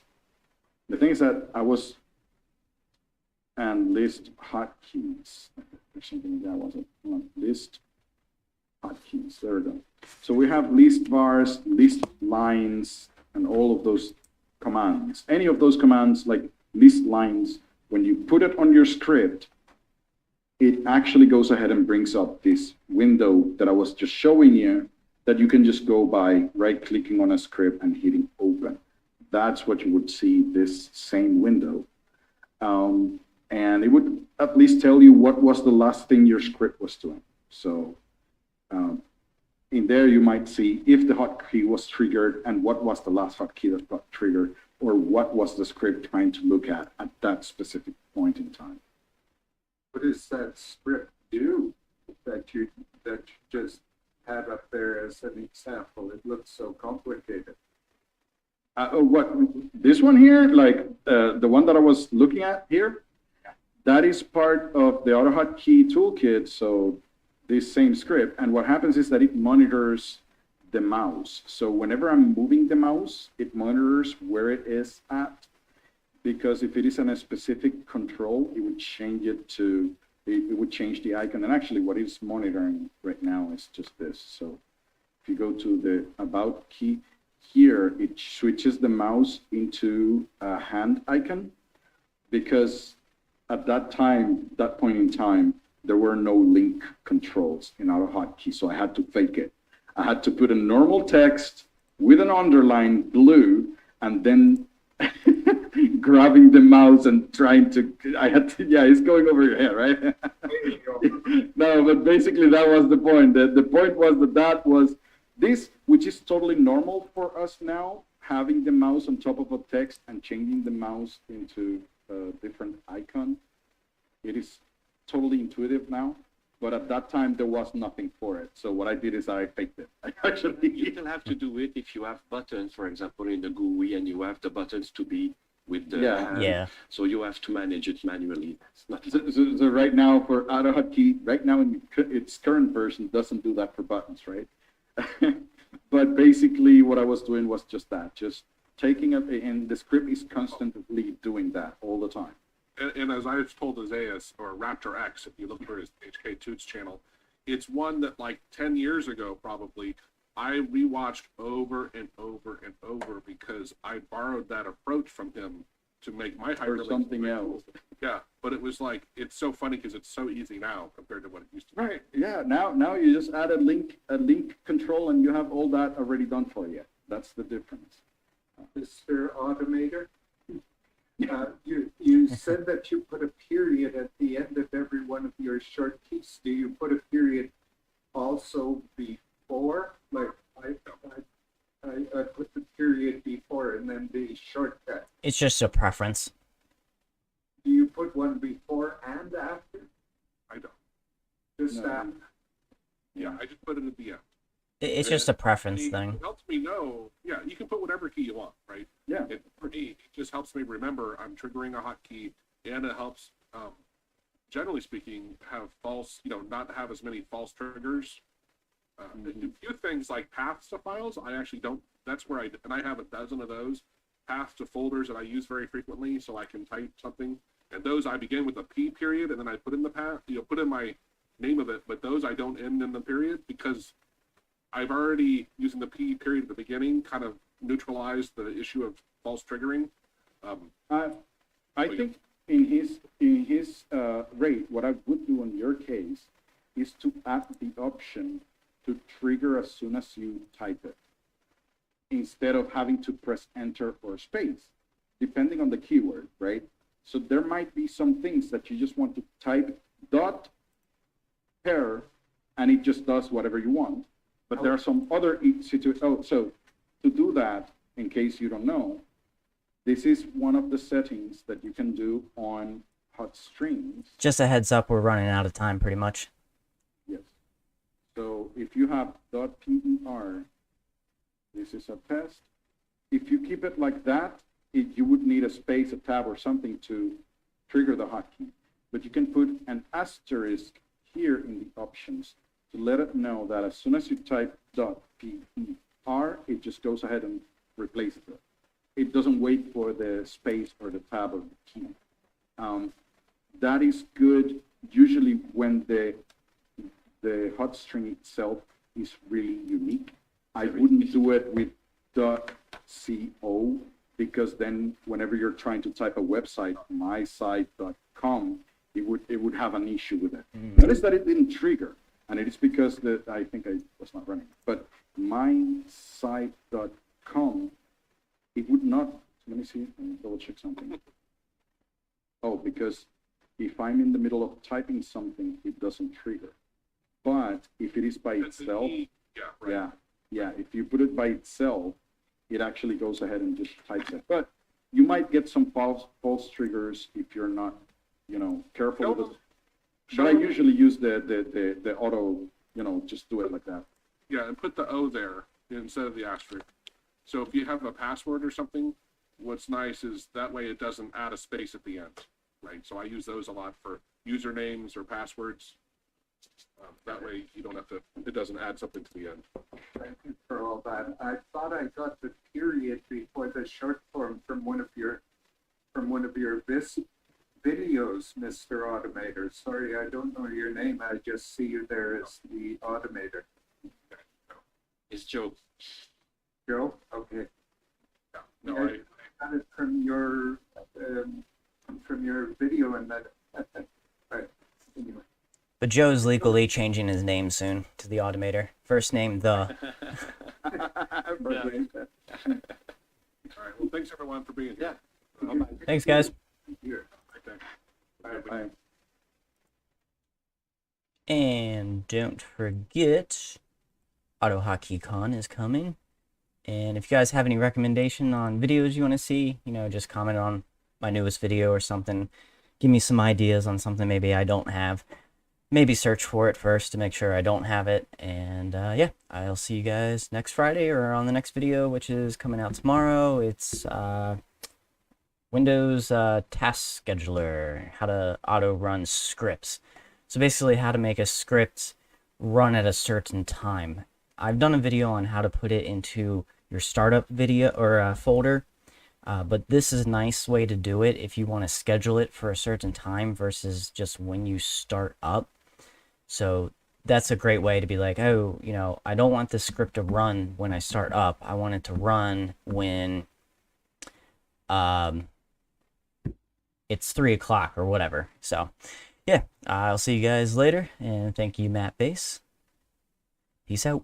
The thing is that I was, and list hotkeys. Or something like that, was it? Hold on. List hotkeys. There we go. So we have list bars, list lines, and all of those commands. Any of those commands, like list lines, when you put it on your script, it actually goes ahead and brings up this window that I was just showing you, that you can just go by right-clicking on a script and hitting open. That's what you would see, this same window. And it would at least tell you what was the last thing your script was doing. So in there, you might see if the hotkey was triggered and what was the last hotkey that got triggered, or what was the script trying to look at that specific point in time? What does that script do that you just had up there as an example? It looks so complicated. What this one here, like the one that I was looking at here, that is part of the AutoHotkey toolkit. So this same script, and what happens is that it monitors the mouse. So whenever I'm moving the mouse, it monitors where it is at, because if it is in a specific control, it would change it to, it would change the icon. And actually what it's monitoring right now is just this. So if you go to the About key, here it switches the mouse into a hand icon, because at that time, that point in time, there were no link controls in AutoHotkey, so I had to fake it. I had to put a normal text with an underline blue, and then grabbing the mouse and trying to, I had to, yeah, it's going over your head, right? There you go. No, but basically that was the point. The point was that was this, which is totally normal for us now, having the mouse on top of a text and changing the mouse into a different icon. It is totally intuitive now, but at that time there was nothing for it. So what I did is I faked it. I You actually, still have to do it if you have buttons, for example, in the GUI, and you have the buttons to be with the Yeah. hand. Yeah. So you have to manage it manually. It's not so right now for AutoHotkey, right now in its current version doesn't do that for buttons, right? But basically what I was doing was just that, just taking it, and the script is constantly doing that all the time. And as I've told Isaias, or Raptor X, if you look for his HK Toots channel, it's one that like 10 years ago, probably, I rewatched over and over and over because I borrowed that approach from him to make my Or hyperlinks. something else. Yeah, but it was like, it's so funny because it's so easy now compared to what it used to be. Right, yeah, now you just add a link control and you have all that already done for you. That's the difference. Mr. Automator, you said that you put a period at the end of every one of your short keys. Do you put a period also before? Like I put the period before and then the shortcut. It's just a preference. Do you put one before and after? I don't. Just No. after? Yeah, I just put it at the end. It's just a preference It thing. helps me know, yeah, you can put whatever key you want, right? Yeah. For me, it just helps me remember I'm triggering a hotkey, and it helps, generally speaking, have false, not have as many false triggers. A few things like paths to files, I actually don't, that's where and I have a dozen of those, paths to folders that I use very frequently, so I can type something, and those I begin with a P period, and then I put in the path, put in my name of it, but those I don't end in the period, because I've already, using the P period at the beginning, kind of neutralized the issue of false triggering. I think in his rate, what I would do in your case is to add the option to trigger as soon as you type it, instead of having to press enter or space, depending on the keyword, right? So there might be some things that you just want to type dot pair, and it just does whatever you want. But there are some other situations. So to do that, in case you don't know, this is one of the settings that you can do on hot strings. Just a heads up, we're running out of time pretty much. Yes. So if you have .per, this is a test. If you keep it like that, you would need a space, a tab, or something to trigger the hotkey. But you can put an asterisk here in the options to let it know that as soon as you type .per, it just goes ahead and replaces it. It doesn't wait for the space or the tab or the key. That is good usually when the hot string itself is really unique. I wouldn't do it with .co, because then whenever you're trying to type a website, mysite.com, it would have an issue with it. Notice that it didn't trigger. And it is because I think I was not running. But mysite.com, it would not, let me see, let me double check something. Oh, because if I'm in the middle of typing something, it doesn't trigger. But if it is by That's an itself, E, yeah, right. yeah, if you put it by itself, it actually goes ahead and just types it. But you might get some false triggers if you're not, careful with it. But I usually use the auto, just do it like that. Yeah, and put the O there instead of the asterisk. So if you have a password or something, what's nice is that way it doesn't add a space at the end, right? So I use those a lot for usernames or passwords. That way you don't have to, it doesn't add something to the end. Thank you for all that. I thought I got the period before the short form from one of your videos, Mr. Automator. Sorry, I don't know your name. I just see you there as the Automator. It's Joe. Joe? Okay. Yeah. No, I got it from your video and that. Right. Anyway. But Joe's legally changing his name soon to the Automator. First name The. all right. Well, thanks everyone for being here. Yeah. Thanks, guys. Here. Bye. And don't forget, AutoHotkeyCon is coming. And if you guys have any recommendation on videos you want to see, just comment on my newest video or something. Give me some ideas on something maybe I don't have. Maybe search for it first to make sure I don't have it. And yeah, I'll see you guys next Friday or on the next video, which is coming out tomorrow. It's Windows Task Scheduler, how to auto run scripts. So basically how to make a script run at a certain time. I've done a video on how to put it into your startup video or folder, but this is a nice way to do it if you want to schedule it for a certain time versus just when you start up. So that's a great way to be like, oh, I don't want this script to run when I start up. I want it to run when it's 3 o'clock or whatever. So yeah, I'll see you guys later, and thank you, Matt Base. Peace out.